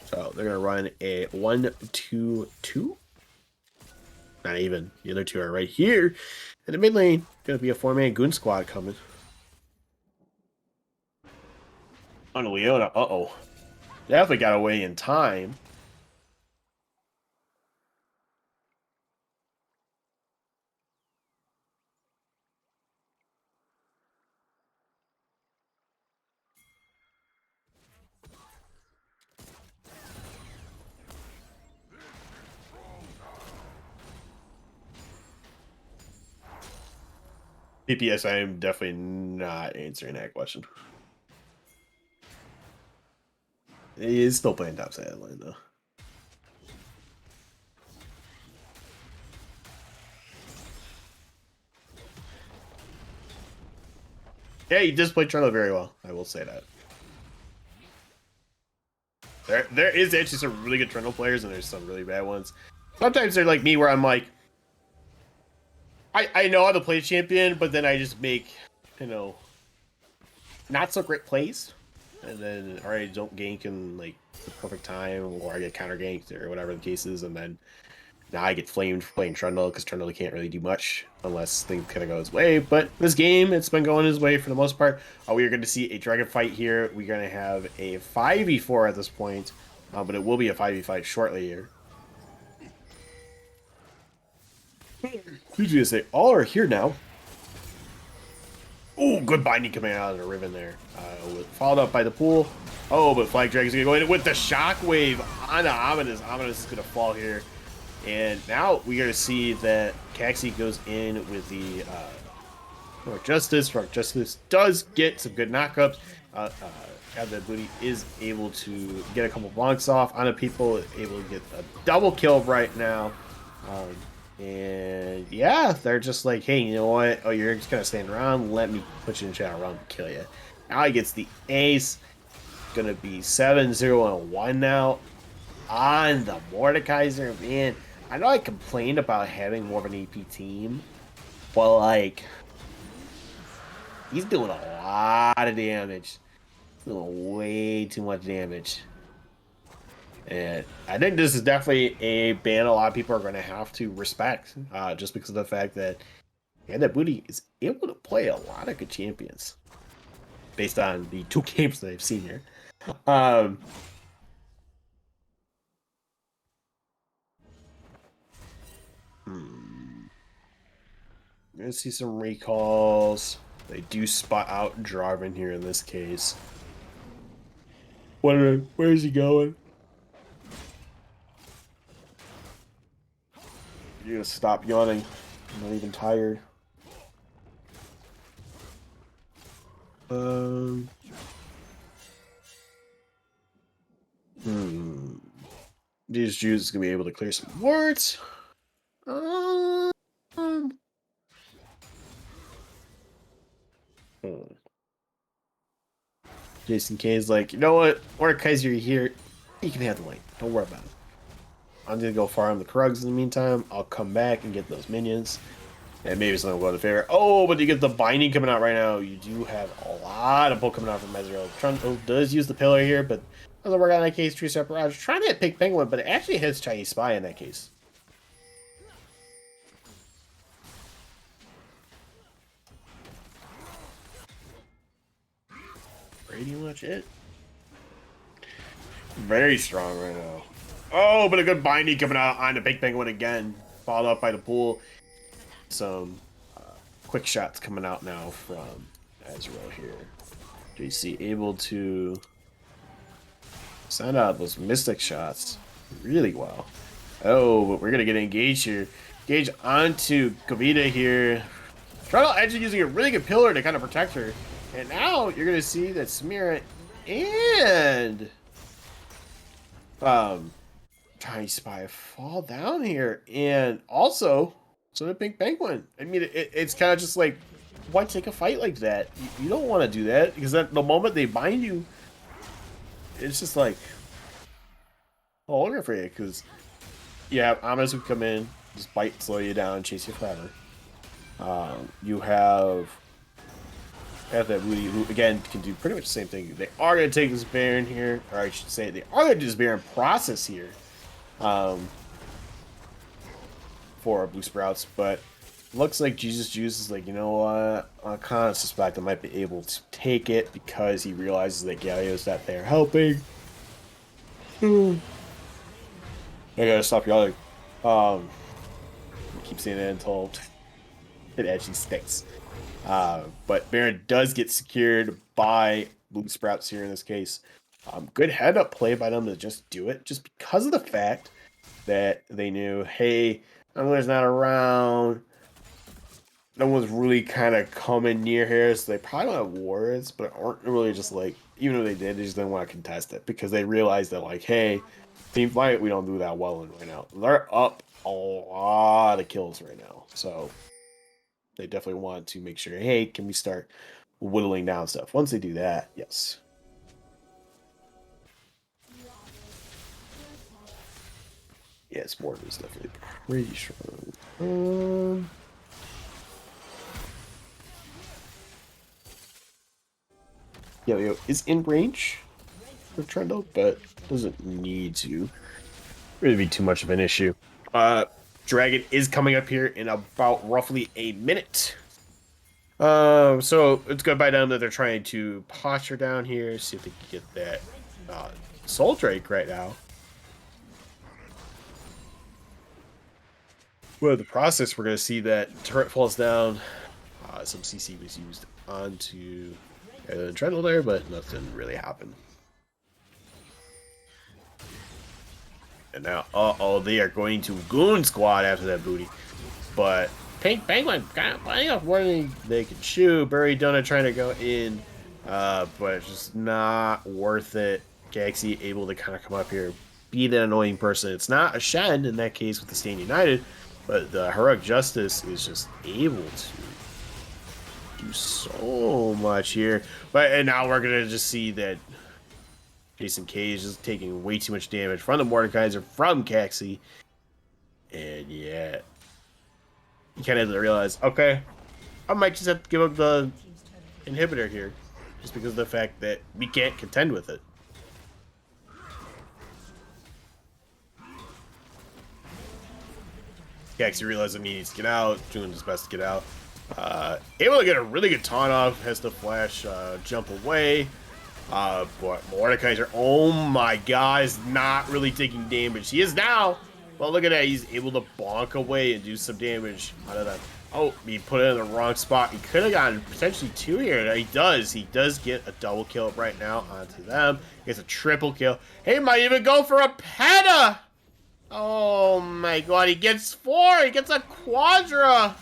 So they're going to run a 1-2-2. Not even. The other two are right here. In the mid lane, going to be a 4-man Goon Squad coming. On Leona, uh-oh. Definitely got away in time. PPS, I am definitely not answering that question. He is still playing top side line, though. Yeah, he does play Trundle very well. I will say that. There is actually some really good Trundle players, and there's some really bad ones. Sometimes they're like me, where I'm like, I know how to play champion, but then I just make, not so great plays. And then, or I don't gank in like the perfect time, or I get counter ganked, or whatever the case is, and then now I get flamed for playing Trundle, because Trundle can't really do much unless things kind of go his way. But this game, it's been going his way for the most part. We are going to see a dragon fight here. We're going to have a 5v4 at this point, but it will be a 5v5 shortly here. Who's going to say, all are here now. Oh, good binding coming out of the Riven there. Followed up by the pool. Oh, but Flag Dragon's going to go in with the Shockwave on Ominous. Ominous is going to fall here. And now we're going to see that Caxi goes in with the Rock Justice. Rock Justice does get some good knockups. That Booty is able to get a couple blocks off on the people, able to get a double kill right now. And yeah, they're just like, hey, you know what? Oh, you're just going to stand around? Let me put you in shadow around and kill you. Now he gets the ace. Going to be 7-0-1 now on the Mordekaiser. Man, I know I complained about having more of an AP team, but like, he's doing a lot of damage. He's doing way too much damage. And I think this is definitely a ban a lot of people are going to have to respect, just because of the fact that that Booty is able to play a lot of good champions based on the 2 games that I've seen here. Um, Let's see some recalls. They do spot out Jarvan here in this case. Where is he going? You're gonna stop yawning. I'm not even tired. Um. These Jews is gonna be able to clear some wards. Um. Jason K is like, you know what? Mordekaiser, you're here. You can have the lane. Don't worry about it. I'm gonna go farm the Krugs in the meantime. I'll come back and get those minions. And maybe something will go to favor. Oh, but you get the binding coming out right now. You do have a lot of pull coming out from Ezreal. Trundle does use the pillar here, but doesn't work out in that case. Tree Step Barrage. Trying to hit Pink Penguin, but it actually hits Chinese Spy in that case. Pretty much it. Very strong right now. Oh, but a good binding coming out on the Pink Penguin again. Followed up by the pool. Some quick shots coming out now from Ezreal here. JC able to send out those Mystic shots really well. Oh, but we're going to get engaged here. Engage onto Kavita here. Trundle actually using a really good pillar to kind of protect her. And now you're going to see that Samira and Tiny Spy fall down here. And also, so did Pink Penguin. I mean, it's kind of just like, why take a fight like that? You don't want to do that, because at the moment they bind you, it's just like all over for you. Because yeah, Amas would come in, just bite, slow you down, chase you forever. You have that Woody, who again can do pretty much the same thing. They are going to take this Baron here, or I should say, they are going to do this Baron process here, for Blue Sprouts, but looks like Jesus Juice is like, you know what? I kind of suspect I might be able to take it because he realizes that Galio's that they're helping. I gotta stop yelling. I keep saying that until it actually sticks. But Baron does get secured by Blue Sprouts here in this case. Good head up play by them to just do it, just because of the fact that they knew, hey, Angler's not around. No one's really kind of coming near here, so they probably don't have wards, but aren't really just like, even though they did, they just didn't want to contest it because they realized that, like, hey, team fight, we don't do that well in right now. They're up a lot of kills right now, so they definitely want to make sure, hey, can we start whittling down stuff? Once they do that, yes. Yeah, Sport is definitely pretty strong. Yo is in range for Trundle, but doesn't need to really be too much of an issue. Dragon is coming up here in about roughly a minute. So it's good by them that they're trying to posture down here, see if they can get that Soul Drake right now. Well, the process, we're going to see that turret falls down. Some CC was used onto Trundle there, but nothing really happened. And now, they are going to Goon Squad after that booty. But Pink Penguin kind of playing off more than they can shoot. Buried Donut trying to go in, but it's just not worth it. Galaxy able to kind of come up here, be that annoying person. It's not a Shen in that case with the Stand United, but the Heroic Justice is just able to do so much here. And now we're gonna just see that Jason K is just taking way too much damage from the Mordekaiser, from Caxi. And yeah, you kind of have to realize, okay, I might just have to give up the inhibitor here, just because of the fact that we can't contend with it. Caxi realizing he needs to get out, doing his best to get out. Able to get a really good taunt off, has to flash, jump away. But Mordekaiser, oh my god, is not really taking damage. He is now. Well, look at that. He's able to bonk away and do some damage out of that. Oh, he put it in the wrong spot. He could have gotten potentially 2 here. He does. He does get a double kill right now onto them. He gets a triple kill. He might even go for a penta. Oh my god, he gets 4. He gets a quadra.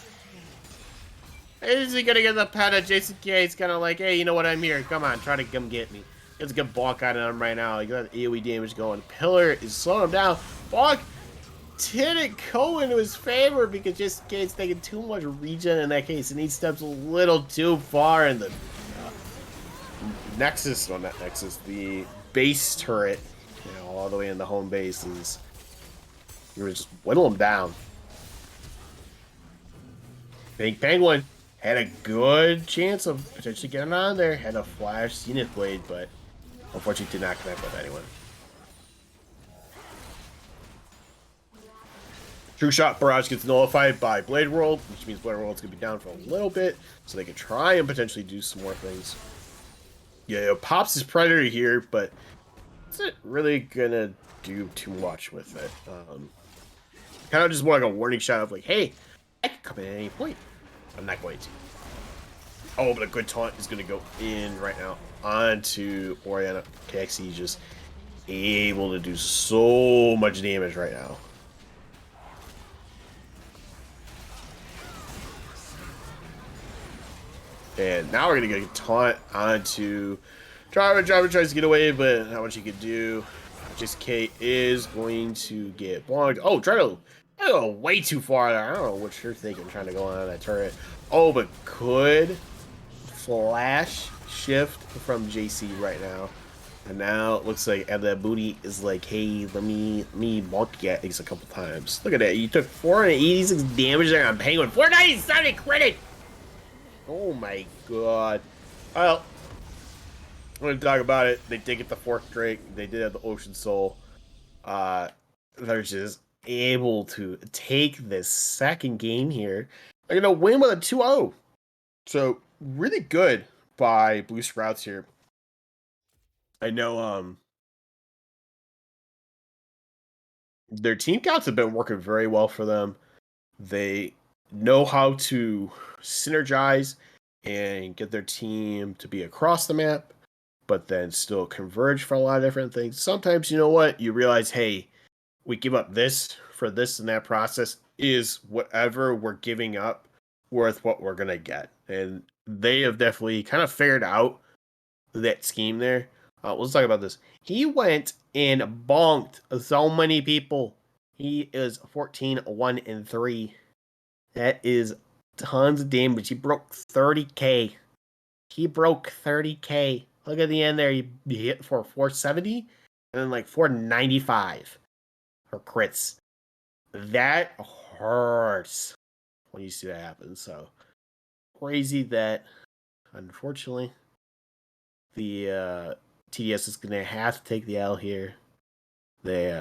Is he gonna get the penta? Jason K is kind of like, hey, you know what? I'm here. Come on, try to come get me. Gets a good bonk out of him right now. He got AoE damage going. Pillar is slowing him down. Bonk didn't go into his favor because Jason K is taking too much regen in that case, and he steps a little too far in the Nexus, no, not Nexus, the base turret, all the way in the home base is. You were just whittle him down. Big Penguin had a good chance of potentially getting on there. Had a flash Zenith Blade, but unfortunately did not connect with anyone. True Shot Barrage gets nullified by Blade World, which means Blade World's going to be down for a little bit, so they can try and potentially do some more things. Yeah, pops his Predator here, but isn't really going to do too much with it. Kind of just more like a warning shot of like, hey, I can come in at any point. I'm not going to. Oh, but a good taunt is going to go in right now onto Oriana. KXE just able to do so much damage right now. And now we're going to get a taunt onto Driver. Driver tries to get away, but not much he could do. Just K is going to get blocked. Oh, Driver. Oh, way too far there. I don't know what you're thinking trying to go on that turret. Oh, but could flash shift from JC right now. And now it looks like that booty is like, hey, let me bonk you at least a couple times. Look at that. You took 486 damage there on Penguin. 497 credit. Oh my god. Well, I'm going to talk about it. They did get the 4th Drake. They did have the Ocean Soul. They're just able to take this second game here. They're going to win with a 2-0. So, really good by Blue Sprouts here. I know their team counts have been working very well for them. They know how to synergize and get their team to be across the map, but then still converge for a lot of different things. Sometimes, you know what? You realize, hey, we give up this for this and that process. Is whatever we're giving up worth what we're going to get? And they have definitely kind of figured out that scheme there. Let's talk about this. He went and bonked so many people. He is 14-1-3. That is tons of damage. He broke 30k. He broke 30k. Look at the end there. He hit for 470 and then like 495 for crits. That hurts when you see that happen. So crazy that, unfortunately, the TDS is going to have to take the L here. They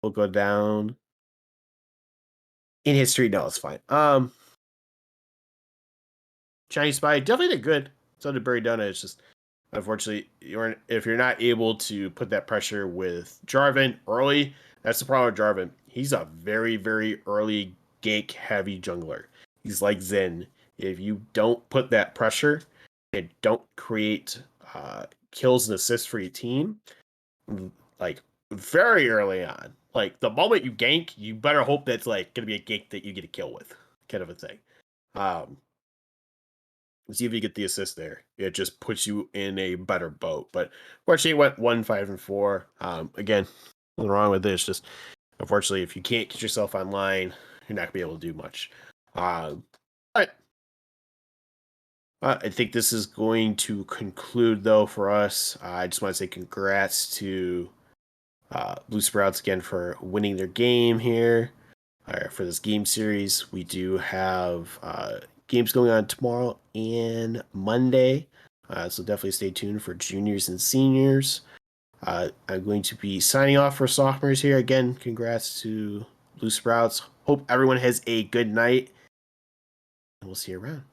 will go down in history. No, it's fine. Chinese Spy definitely did good. So did Barry Dunna. It's just, unfortunately, if you're not able to put that pressure with Jarvan early, that's the problem with Jarvan. He's a very, very early gank heavy jungler. He's like Zen. If you don't put that pressure and don't create kills and assists for your team, like very early on, like the moment you gank, you better hope that's like gonna be a gank that you get a kill with, kind of a thing. See if you get the assist there. It just puts you in a better boat. But fortunately, it went 1-5-4. Again, nothing wrong with this. Just unfortunately, if you can't get yourself online, you're not gonna be able to do much. But I think this is going to conclude though for us. I just want to say congrats to Blue Sprouts again for winning their game here. For this game series, we do have games going on tomorrow and Monday. So definitely stay tuned for juniors and seniors. I'm going to be signing off for sophomores here. Again, congrats to Blue Sprouts. Hope everyone has a good night. And we'll see you around.